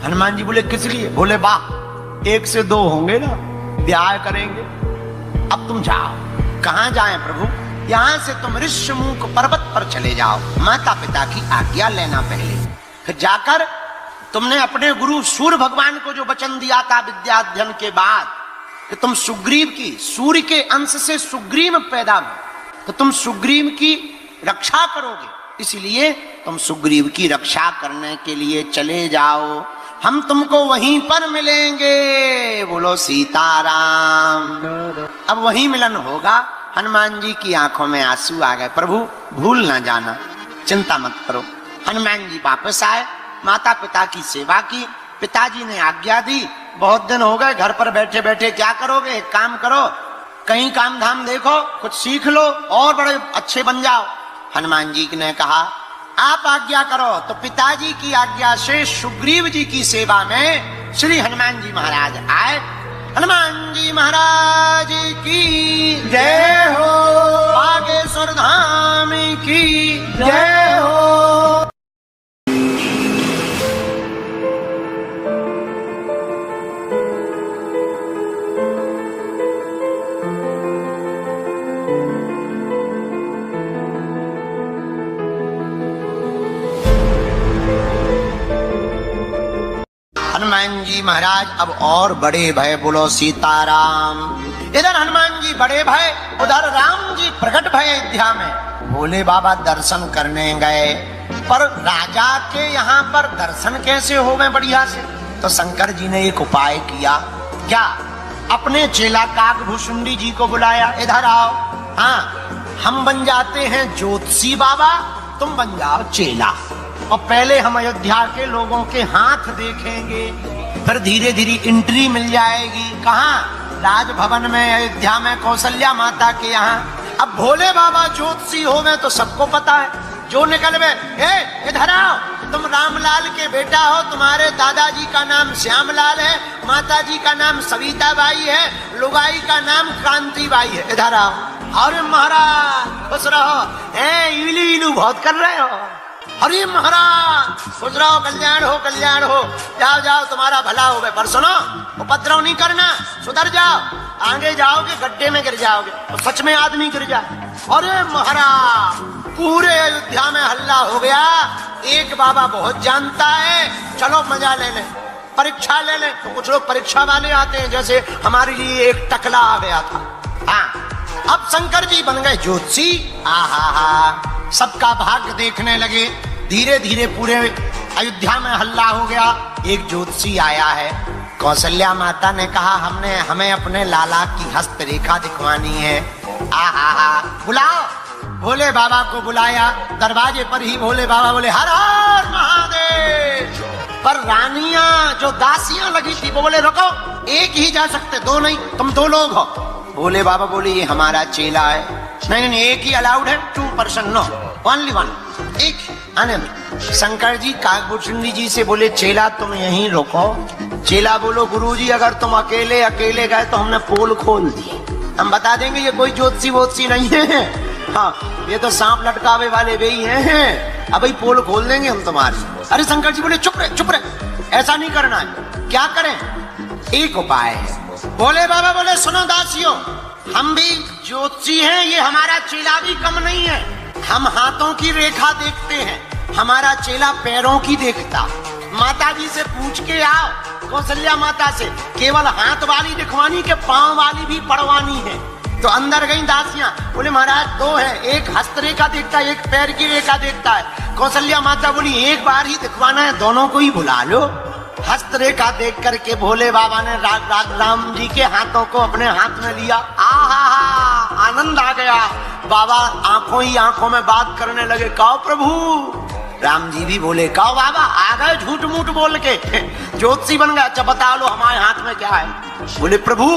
हनुमान जी बोले, किस लिए? बोले, वाह 1 से 2 होंगे ना, ब्याह करेंगे। अब तुम जाओ। कहाँ जाएं प्रभु? यहाँ से तुम ऋषिमुख पर्वत पर चले जाओ, माता पिता की आज्ञा लेना पहले, फिर जाकर तुमने अपने गुरु सूर्य भगवान को जो वचन दिया था विद्याध्ययन के बाद कि तुम सुग्रीव की, सूर्य के अंश से सुग्रीव पैदा हुए, तो तुम सुग्रीव की रक्षा करोगे, इसलिए तुम सुग्रीव की रक्षा करने के लिए चले जाओ, हम तुमको वहीं पर मिलेंगे। बोलो सीताराम। अब वहीं मिलन होगा। हनुमान जी की आंखों में आंसू आ गए। प्रभु भूल ना जाना, चिंता मत करो। हनुमान जी वापस आए, माता पिता की सेवा की, पिताजी ने आज्ञा दी। बहुत दिन हो गए घर पर बैठे बैठे, क्या करोगे? एक काम करो, कहीं काम धाम देखो, कुछ सीख लो और बड़े अच्छे बन जाओ। हनुमान जी ने कहा, आप आज्ञा करो। तो पिताजी की आज्ञा से सुग्रीव जी की सेवा में श्री हनुमान जी महाराज आए। हनुमान जी महाराज की जय हो, बागेश्वर धाम की जय हो। हनुमान जी महाराज अब और बड़े भय। बोलो सीताराम। इधर हनुमान जी बड़े भय, उधर राम जी प्रकट भय अयोध्या में। भोले बाबा दर्शन करने गए पर राजा के यहाँ पर दर्शन कैसे हो गए बढ़िया से? तो शंकर जी ने एक उपाय किया। क्या? अपने चेला काकभूषुंडी जी को बुलाया, इधर आओ। हाँ, हम बन जाते हैं ज्योतिषी बाबा, तुम बन जाओ चेला, और पहले हम अयोध्या के लोगों के हाथ देखेंगे, फिर धीरे धीरे एंट्री मिल जाएगी। कहाँ? राजभवन में, अयोध्या में, कौशल्या माता के यहाँ। अब भोले बाबा ज्योतिषी हो गए तो सबको पता है, जो निकल गए, इधर आओ, तुम रामलाल के बेटा हो, तुम्हारे दादाजी का नाम श्यामलाल है, माताजी का नाम सविता बाई है, लुगाई का नाम क्रांति बाई है, इधर आओ। अरे महाराज खुश रहो, इलू इलू बहुत कर रहे हो। अरे महाराज खुश रहो, कल्याण हो, कल्याण हो, जाओ जाओ, तुम्हारा भला हो गए। पर सुनो, उपद्रव नहीं करना, सुधर जाओ, आगे जाओगे गड्ढे में गिर जाओगे, तो सच में आदमी गिर जाए। अरे महाराज, पूरे अयोध्या में हल्ला हो गया, एक बाबा बहुत जानता है, चलो मजा ले ले, परीक्षा ले ले। तो कुछ लोग परीक्षा वाले आते हैं, जैसे हमारे लिए एक टकला आ गया था। हाँ, अब शंकर जी बन गए ज्योतिषी। आहा, सबका भाग्य देखने लगे। धीरे धीरे पूरे अयोध्या में हल्ला हो गया, एक ज्योतिषी आया है। कौशल्या माता ने कहा, हमें अपने लाला की हस्तरेखा दिखवानी है। आहा, बुलाओ। भोले बाबा को बुलाया, दरवाजे पर ही भोले बाबा बोले, हर हर महादेव। पर रानियां जो दासियां लगी थी वो बोले, रुको, एक ही जा सकते, दो नहीं, तुम दो लोग हो। भोले बाबा बोले, ये हमारा चेला है। नहीं, एक ही अलाउड है, 2 पर्सन, नो, ओनली 1, एक आने में। शंकर जी काकभूषुंडी जी से बोले, चेला तुम यहीं रुको। चेला बोलो, गुरुजी अगर तुम अकेले गए तो हमने पोल खोल दिए, हम बता देंगे ये कोई ज्योतिषी वोतिषी नहीं है, हाँ, ये तो सांप लटकावे वाले वे ही हैं, अब पोल खोल देंगे हम तुम्हारी। अरे शंकर जी बोले, चुप रहे, ऐसा नहीं करना है। क्या करें? एक उपाय है। भोले बाबा बोले, सुनो दासियों, हम भी ज्योतिषी हैं, ये हमारा चेला भी कम नहीं है। हम हाथों की रेखा देखते हैं, हमारा चेला पैरों की देखता। माता जी से पूछ के आओ, कौशल्या माता से, केवल हाथ वाली दिखवानी के पांव वाली भी पढ़वानी है। तो अंदर गई दासियां, बोले महाराज 2 है, एक हस्तरेखा देखता है, एक पैर की रेखा देखता है। कौशल्या माता बोली, एक बार ही दिखवाना है, दोनों को ही बुला लो। हस्तरेखा देख करके भोले बाबा ने राम जी के हाथों को अपने हाथ में लिया। आहा, आनंद आ गया। बाबा आंखों ही आंखों में बात करने लगे, कहो प्रभु। राम जी भी बोले, कहो बाबा, आ गए झूठ मूठ बोल के, ज्योतिषी बन गया, अच्छा बता लो हमारे हाथ में क्या है। बोले, प्रभु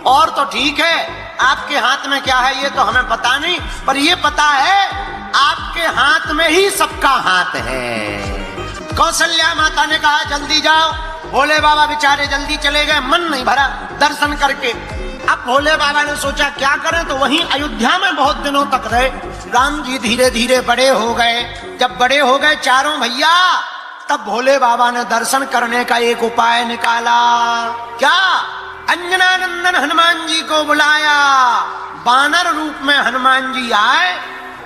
और तो ठीक है, आपके हाथ में क्या है ये तो हमें पता नहीं, पर ये पता है आपके हाथ में ही सबका हाथ है। कौशल्या माता ने कहा, जल्दी जाओ। भोले बाबा बेचारे जल्दी चले गए, मन नहीं भरा दर्शन करके। अब भोले बाबा ने सोचा क्या करें, तो वहीं अयोध्या में बहुत दिनों तक रहे। राम जी धीरे धीरे बड़े हो गए। जब बड़े हो गए चारों भैया, तब भोले बाबा ने दर्शन करने का एक उपाय निकाला। क्या? अंजनानंदन हनुमान जी को बुलाया। बानर रूप में हनुमान जी आए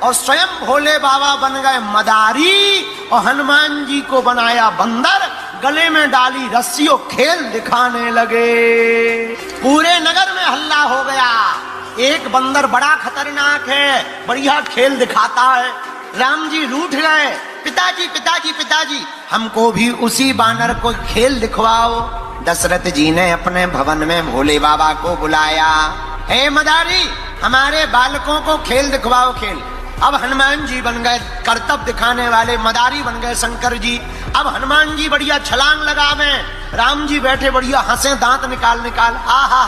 और स्वयं भोले बाबा बन गए मदारी और हनुमान जी को बनाया बंदर। गले में डाली रस्सियों, खेल दिखाने लगे। पूरे नगर में हल्ला हो गया, एक बंदर बड़ा खतरनाक है, बढ़िया खेल दिखाता है। राम जी रूठ गए, पिताजी पिताजी पिताजी, हमको भी उसी बानर को खेल दिखवाओ। दशरथ जी ने अपने भवन में भोले बाबा को बुलाया। हे मदारी, हमारे बालकों को खेल दिखवाओ, खेल। अब हनुमान जी बन गए कर्तव्य दिखाने वाले, मदारी बन गए शंकर जी। अब हनुमान जी बढ़िया छलांग लगावे, राम जी बैठे बढ़िया हंसे, दांत निकाल निकाल। आहा,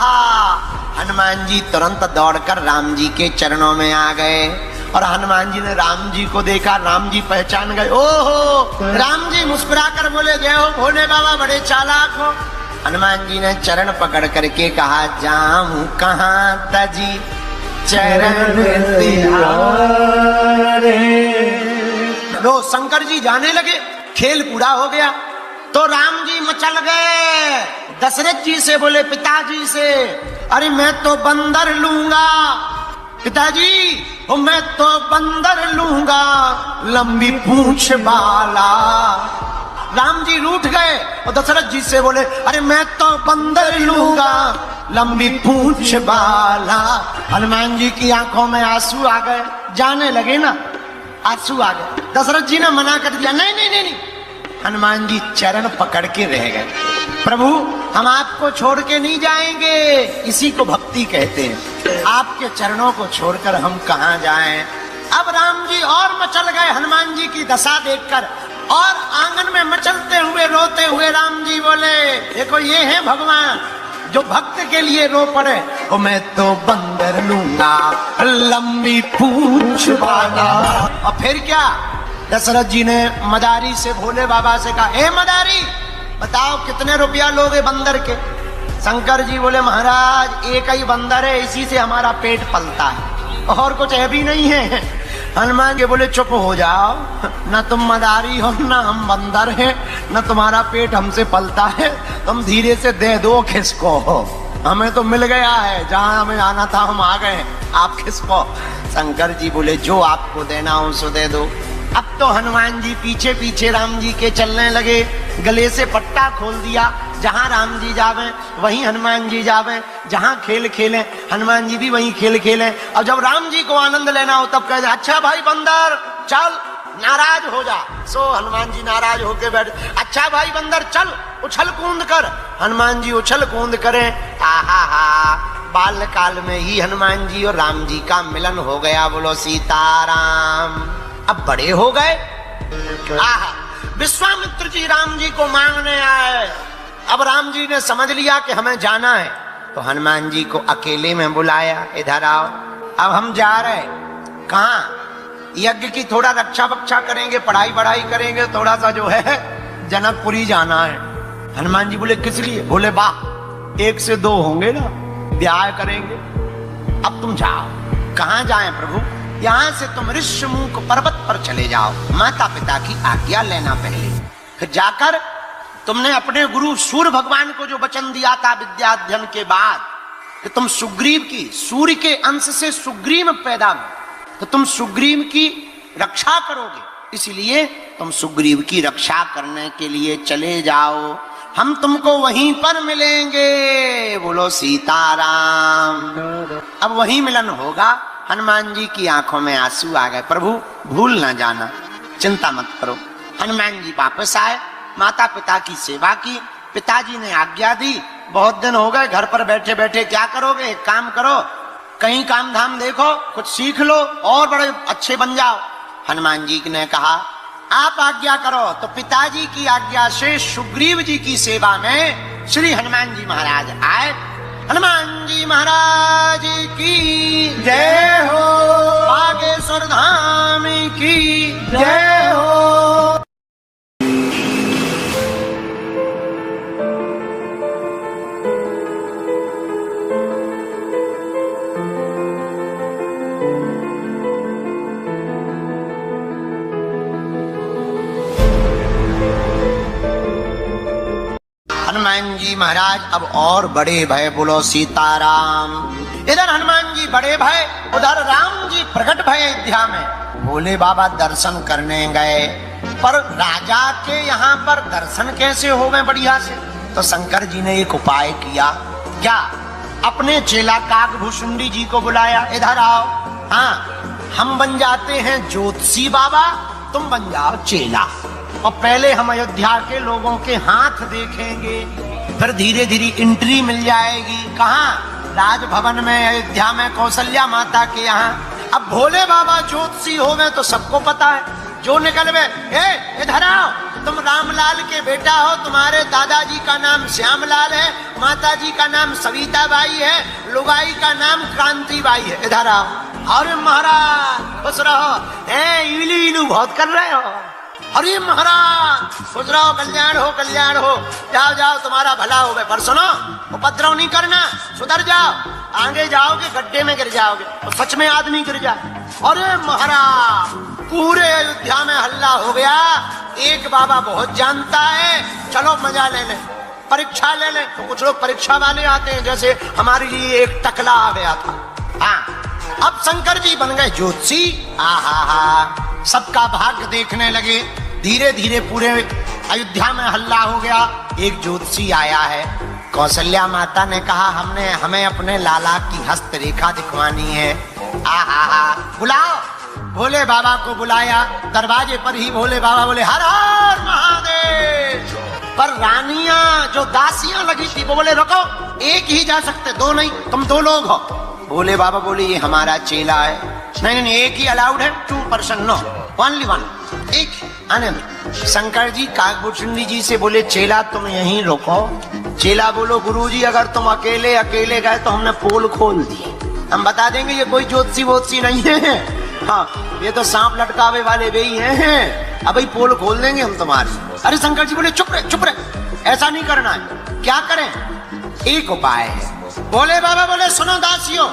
हनुमान जी तुरंत दौड़कर राम जी के चरणों में आ गए और हनुमान जी ने राम जी को देखा, राम जी पहचान गए। ओहो, राम जी मुस्कुराकर बोले, जय हो भोले बाबा, बड़े चालाक हो। हनुमान जी ने चरण पकड़ करके कहा, जाऊं कहां तजी चरण तिहारे। लो, शंकर जी जाने लगे, खेल पूरा हो गया। तो राम जी मचल गए, दशरथ जी से बोले, पिताजी से, अरे मैं तो बंदर लूंगा पिताजी, मैं तो बंदर लूंगा, लंबी पूंछ वाला। राम जी रूठ गए और दशरथ जी से बोले, अरे मैं तो बंदर लूंगा, लंबी पूंछ वाला। हनुमान जी की आंखों में आंसू आ गए, जाने लगे ना। आंसू आ गए। दशरथ जी ने मना कर दिया, नहीं नहीं नहीं नहीं। हनुमान जी चरण पकड़ के रह गए, प्रभु हम आपको छोड़ के नहीं जाएंगे, इसी को भक्ति कहते हैं। आपके चरणों को छोड़कर हम कहां जाएं। अब राम जी और मचल गए हनुमान जी की दशा देखकर, और आंगन में मचलते हुए रोते हुए राम जी बोले, देखो ये है भगवान जो भक्त के लिए रो पड़े। ओ मैं तो बंदर लूंगा लंबी पूंछ वाला। और फिर क्या, दशरथ जी ने मदारी से भोले बाबा से कहा, ए मदारी बताओ कितने रुपया लोगे बंदर के। शंकर जी बोले, महाराज एक ही बंदर है, इसी से हमारा पेट पलता है, और कुछ है भी नहीं है। हनुमान जी बोले, चुप हो जाओ, न तुम मदारी हो न हम बंदर हैं, न तुम्हारा पेट हमसे पलता है, तुम धीरे से दे दो खिसको, हमें तो मिल गया है, जहां हमें आना था हम आ गए, आप खिसको। शंकर जी बोले, जो आपको देना हो सो दे दो। अब तो हनुमान जी पीछे पीछे राम जी के चलने लगे, गले से पट्टा खोल दिया, जहां राम जी जावे वहीं हनुमान जी जावे, जहां खेल खेले हनुमान जी भी वहीं खेल खेले। और जब राम जी को आनंद लेना हो तब कहते, अच्छा भाई बंदर चल, नाराज हो जा। सो हनुमान जी नाराज होके बैठे, अच्छा भाई बंदर चल उछल कूद कर। हनुमान जी उछल कूद करे। आहा, बाल काल में ही हनुमान जी और राम जी का मिलन हो गया। बोलो सीताराम। अब बड़े हो गए। आहा, विश्वामित्र जी राम जी को मांगने आए। अब राम जी ने समझ लिया कि हमें जाना है, तो हनुमान जी को अकेले में बुलाया, इधर आओ। अब हम जा रहे, कहाँ, यज्ञ की थोड़ा रक्षा बक्षा करेंगे, पढ़ाई बढ़ाई करेंगे, थोड़ा सा जो है जनकपुरी जाना है। हनुमान जी बोले, किस लिए? बोले, वाह 1 से 2 होंगे ना, ब्याह करेंगे। अब तुम जाओ। कहाँ जाएं प्रभु? यहाँ से तुम ऋषिमुख पर्वत पर चले जाओ, माता पिता की आज्ञा लेना पहले, फिर जाकर तुमने अपने गुरु सूर्य भगवान को जो वचन दिया था विद्या अध्ययन के बाद कि तुम सुग्रीव की, सूर्य के अंश से सुग्रीव पैदा हुए, तो तुम सुग्रीव की रक्षा करोगे, इसलिए तुम सुग्रीव की रक्षा करने के लिए चले जाओ, हम तुमको वहीं पर मिलेंगे। बोलो सीताराम। अब वहीं मिलन होगा। हनुमान जी की आंखों में आंसू आ गए। प्रभु भूल ना जाना, चिंता मत करो। हनुमान जी वापस आए, माता पिता की सेवा की, पिताजी ने आज्ञा दी, बहुत दिन हो गए घर पर बैठे बैठे क्या करोगे, एक काम करो, कहीं काम धाम देखो, कुछ सीख लो और बड़े अच्छे बन जाओ। हनुमान जी ने कहा, आप आज्ञा करो। तो पिताजी की आज्ञा से सुग्रीव जी की सेवा में श्री हनुमान जी महाराज आए। हनुमान जी महाराज की जय हो, बागेश्वर धाम की जय हो। हनुमान जी महाराज अब और बड़े भय। बोलो सीताराम। इधर हनुमान जी बड़े भय, उधर राम जी प्रकट भय अयोध्या में। भोले बाबा दर्शन करने गए, पर राजा के यहाँ पर दर्शन कैसे हो गए बढ़िया से। तो शंकर जी ने एक उपाय किया। क्या? अपने चेला काकभूषुंडी जी को बुलाया, इधर आओ, हाँ हम बन जाते हैं ज्योतिषी बाबा, तुम बन जाओ चेला, और पहले हम अयोध्या के लोगों के हाथ देखेंगे, फिर धीरे धीरे एंट्री मिल जाएगी। कहाँ? राजभवन में, अयोध्या में, कौशल्या माता के यहाँ। अब भोले बाबा ज्योतिषी हो गए तो सबको पता है, जो निकल गए, इधर आओ, तुम रामलाल के बेटा हो, तुम्हारे दादाजी का नाम श्यामलाल है, माताजी का नाम सविता बाई है, लुगाई का नाम क्रांति बाई है, इधर आओ। अरे महाराज खुश रहो, इलू इलू बहुत कर रहे हो। अरे महाराज खुश रहो, कल्याण हो, कल्याण हो, जाओ जाओ तुम्हारा भला हो गए। पर सुनो, उपद्रव नहीं करना, सुधर जाओ, आगे जाओगे गड्ढे में गिर जाओगे, तो सच में आदमी गिर जाए। अरे महाराज पूरे अयोध्या में हल्ला हो गया, एक बाबा बहुत जानता है, चलो मजा ले ले, परीक्षा ले ले। तो कुछ लोग परीक्षा वाले आते हैं, जैसे हमारे लिए एक टकला आ गया था। हाँ, अब शंकर जी बन गए ज्योतिषी। आहा, सबका भाग्य देखने लगे। धीरे धीरे पूरे अयोध्या में हल्ला हो गया, एक ज्योतिषी आया है। कौशल्या माता ने कहा, हमें अपने लाला की हस्तरेखा दिखवानी है। आहा, बुलाओ। भोले बाबा को बुलाया। दरवाजे पर ही भोले बाबा बोले हर हर महादेव। पर रानियां जो दासियां लगी थी वो बोले रुको, एक ही जा सकते, दो नहीं, तुम दो लोग हो। भोले बाबा बोले ये हमारा चेला है। नहीं नहीं, एक ही अलाउड है, 2 पर्सन, नो, ओनली 1, एक आने दो। शंकर जी काकभूषणी जी से बोले चेला तुम यहीं रुको। चेला बोलो गुरुजी अगर तुम अकेले अकेले गए तो हमने पोल खोल दिए, हम बता देंगे ये कोई ज्योतिषी वोतिषी नहीं है, हाँ ये तो सांप लटकावे वाले वे ही हैं, अब पोल खोल देंगे हम तुम्हारी। अरे शंकर जी बोले चुप रहे, ऐसा नहीं करना है। क्या करें? एक उपाय है। भोले बाबा बोले सुनो दासियों,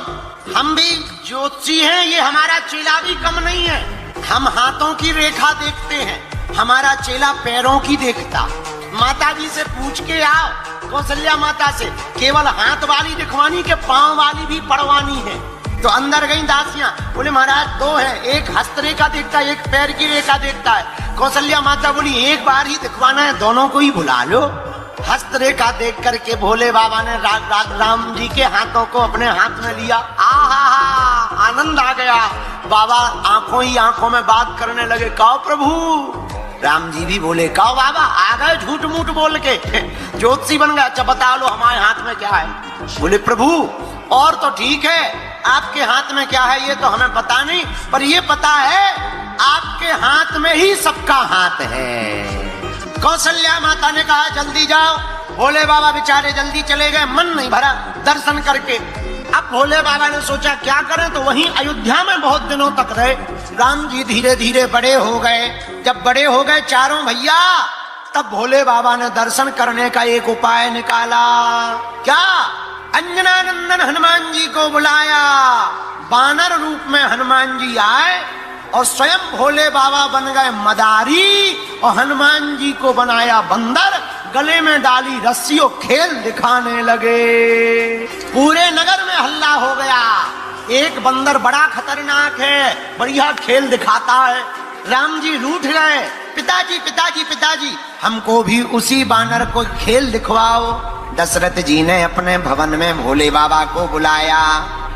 हम भी ज्योतिषी हैं, ये हमारा चेला भी कम नहीं है। हम हाथों की रेखा देखते हैं, हमारा चेला पैरों की देखता। माता जी से पूछ के आओ, कौशल्या माता से, केवल हाथ वाली दिखवानी के पांव वाली भी पड़वानी है। तो अंदर गई दासियां, बोले महाराज 2 है, एक हस्तरेखा देखता है, एक पैर की रेखा देखता है। कौशल्या माता बोली एक बार ही दिखवाना है, दोनों को ही बुला लो। हस्तरेखा देख करके भोले बाबा ने राम जी के हाथों को अपने हाथ में लिया। आहा, आनंद आ गया। बाबा आंखों ही आंखों में बात करने लगे, कहो प्रभु। राम जी भी बोले कहो बाबा, आ गए झूठ मूठ बोल के, ज्योतिषी बन गया। अच्छा बता लो हमारे हाथ में क्या है। बोले प्रभु और तो ठीक है, आपके हाथ में क्या है ये तो हमें पता नहीं, पर ये पता है आपके हाथ में ही सबका हाथ है। कौशल्या माता ने कहा जल्दी जाओ। भोले बाबा बेचारे जल्दी चले गए, मन नहीं भरा दर्शन करके। अब भोले बाबा ने सोचा क्या करें, तो वहीं अयोध्या में बहुत दिनों तक रहे। राम जी धीरे धीरे बड़े हो गए। जब बड़े हो गए चारों भैया, तब भोले बाबा ने दर्शन करने का एक उपाय निकाला। क्या? अंजनानंदन हनुमान जी को बुलाया। बानर रूप में हनुमान जी आए और स्वयं भोले बाबा बन गए मदारी और हनुमान जी को बनाया बंदर। गले में डाली रस्सियों, खेल दिखाने लगे। पूरे नगर में हल्ला हो गया, एक बंदर बड़ा खतरनाक है, बढ़िया खेल दिखाता है। राम जी रूठ गए, पिताजी पिताजी पिताजी हमको भी उसी बानर को खेल दिखवाओ। दशरथ जी ने अपने भवन में भोले बाबा को बुलाया।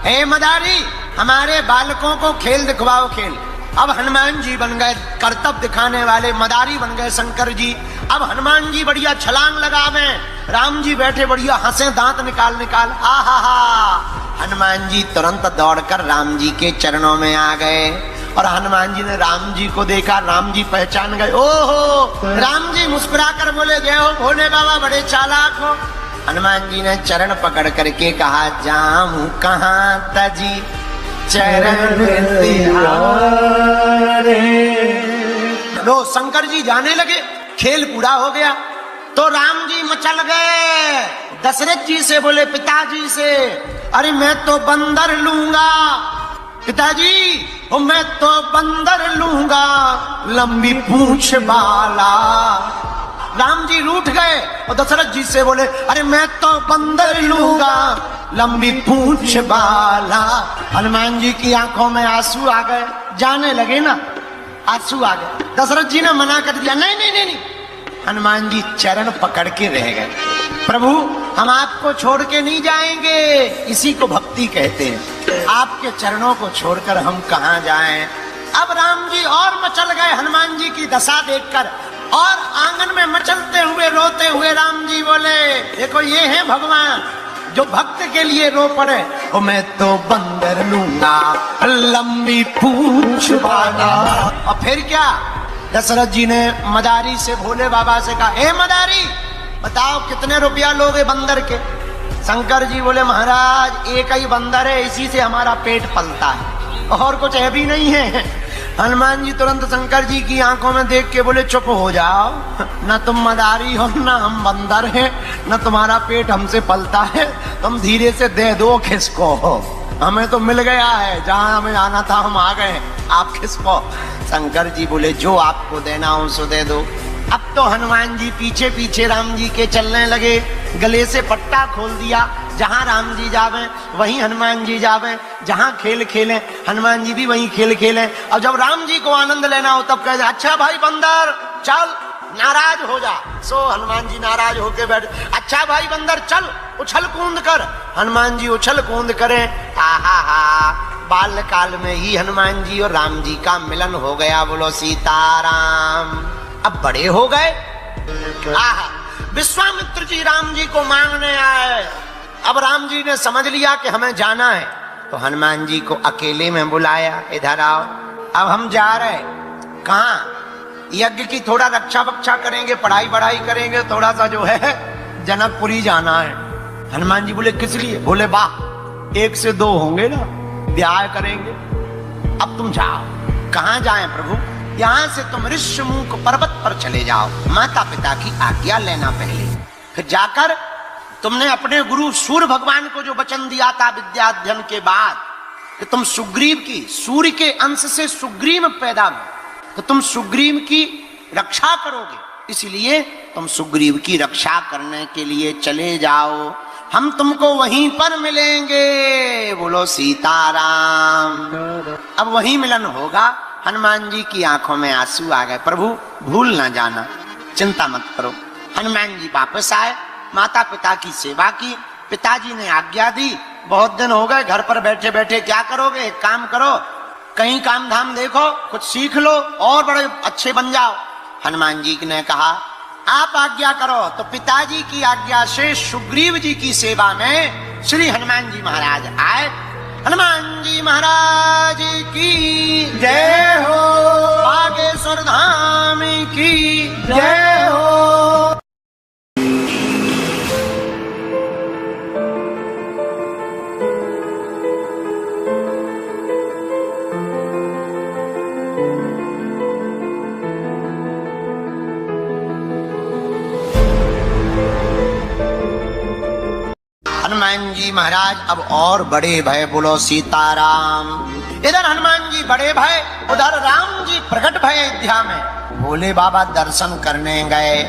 हे मदारी, हमारे बालकों को खेल दिखवाओ, खेल। अब हनुमान जी बन गए कर्तव्य दिखाने वाले, मदारी बन गए शंकर जी। अब हनुमान जी बढ़िया छलांग लगावे, राम जी बैठे बढ़िया हंसे, दांत निकाल निकाल। आहा, हनुमान जी तुरंत दौड़कर राम जी के चरणों में आ गए और हनुमान जी ने राम जी को देखा। राम जी पहचान गए। ओहो, राम जी मुस्कुराकर बोले जय हो भोले बाबा, बड़े चालाक हो। हनुमान जी ने चरण पकड़ करके कहा जाऊं कहां तजी चरण तिहारे। लो शंकर जी जाने लगे, खेल पूरा हो गया। तो राम जी मचल गए। दशरथ जी से बोले पिताजी से, अरे मैं तो बंदर लूंगा पिताजी, मैं तो बंदर लूंगा लंबी पूंछ वाला। राम जी रूठ गए और दशरथ जी से बोले अरे मैं तो बंदर लूंगा लंबी पूंछ वाला। हनुमान जी की आंखों में आंसू आ गए, जाने लगे ना, आंसू आ गए। दशरथ जी ने मना कर दिया, नहीं नहीं नहीं नहीं। हनुमान जी चरण पकड़ के रह गए। प्रभु हम आपको छोड़ के नहीं जाएंगे, इसी को भक्ति कहते हैं। आपके चरणों को छोड़कर हम कहां जाएं। अब राम जी और मचल गए हनुमान जी की दशा देखकर, और आंगन में मचलते हुए रोते हुए राम जी बोले देखो ये है भगवान जो भक्त के लिए रो पड़े। ओ मैं तो बंदर लूंगा लंबी पूंछ वाला। और फिर क्या, दशरथ जी ने मदारी से भोले बाबा से कहा ए मदारी बताओ कितने रुपया लोगे बंदर के। शंकर जी बोले महाराज एक ही बंदर है, इसी से हमारा पेट पलता है, और कुछ है भी नहीं है। हनुमान जी तुरंत शंकर जी की आंखों में देख के बोले चुप हो जाओ, न तुम मदारी हो न हम बंदर हैं, न तुम्हारा पेट हमसे पलता है, तुम धीरे से दे दो खिसको, हमें तो मिल गया है, जहां हमें आना था हम आ गए, आप खिसको। शंकर जी बोले जो आपको देना हो सो दे दो। अब तो हनुमान जी पीछे पीछे राम जी के चलने लगे, गले से पट्टा खोल दिया, जहां राम जी जावे वहीं हनुमान जी जावे, जहां खेल खेलें हनुमान जी भी वहीं खेल खेलें। और जब राम जी को आनंद लेना हो तब कहे अच्छा भाई बंदर चल, नाराज हो जा। सो हनुमान जी नाराज होके बैठ, अच्छा भाई बंदर चल उछल कूद कर। हनुमान जी उछल कूद करें, आहा हा बाल्यकाल में ही हनुमान जी और राम जी का मिलन हो गया। बोलो सीताराम। अब बड़े हो गए। विश्वामित्र जी राम जी को मांगने आए। अब राम जी ने समझ लिया कि हमें जाना है, तो हनुमान जी को अकेले में बुलाया, इधर आओ। अब हम जा रहे, कहाँ? यज्ञ की थोड़ा रक्षा वक्षा करेंगे, पढ़ाई बढ़ाई करेंगे, थोड़ा सा जो है जनकपुरी जाना है। हनुमान जी बोले किस लिए? बोले वाह, 1 से 2 होंगे ना, ब्याह करेंगे। अब तुम जाओ। कहाँ जाएं प्रभु? यहाँ से तुम ऋषिमुख पर्वत पर चले जाओ, माता पिता की आज्ञा लेना पहले। फिर जाकर तुमने अपने गुरु सूर्य भगवान को जो वचन दिया था विद्या अध्ययन के बाद कि तुम सुग्रीव की, सूर्य के अंश से सुग्रीव पैदा हुए, तो तुम सुग्रीव की रक्षा करोगे, इसलिए तुम सुग्रीव की रक्षा करने के लिए चले जाओ। हम तुमको वहीं पर मिलेंगे। बोलो सीताराम। अब वहीं मिलन होगा। हनुमान जी की आंखों में आंसू आ गए। प्रभु भूल ना जाना, चिंता मत करो। हनुमान जी वापस आए, माता पिता की सेवा की। पिताजी ने आज्ञा दी, बहुत दिन हो गए घर पर बैठे बैठे क्या करोगे, एक काम करो, कहीं काम धाम देखो, कुछ सीख लो और बड़े अच्छे बन जाओ। हनुमान जी ने कहा आप आज्ञा करो। तो पिताजी की आज्ञा से सुग्रीव जी की सेवा में श्री हनुमान जी महाराज आए। हनुमान जी महाराज की जय हो। बागेश्वर धाम की जय हो। हनुमान जी महाराज अब और बड़े भय। बोलो सीताराम। इधर हनुमान जी बड़े भय, उधर राम जी प्रकट भय अयोध्या में। भोले बाबा दर्शन करने गए,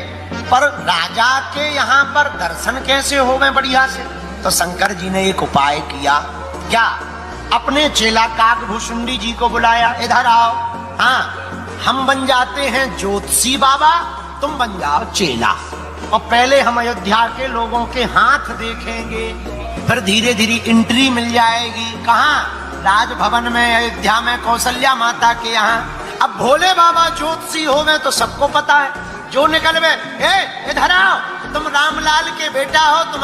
पर राजा के यहाँ पर दर्शन कैसे हो गए बढ़िया से? तो शंकर जी ने एक उपाय किया। क्या? अपने चेला काकभूषुंडी जी को बुलाया, इधर आओ। हाँ, हम बन जाते हैं ज्योतिषी बाबा, तुम बन जाओ चेला, और पहले हम अयोध्या के लोगों के हाथ देखेंगे, फिर धीरे धीरे एंट्री मिल जाएगी। कहाँ? राजभवन में, अयोध्या में, कौशल्या माता के यहाँ। अब भोले बाबा ज्योतिषी हो गए तो सबको पता है, जो निकल गए, इधर आओ, तुम रामलाल के बेटा हो, तुम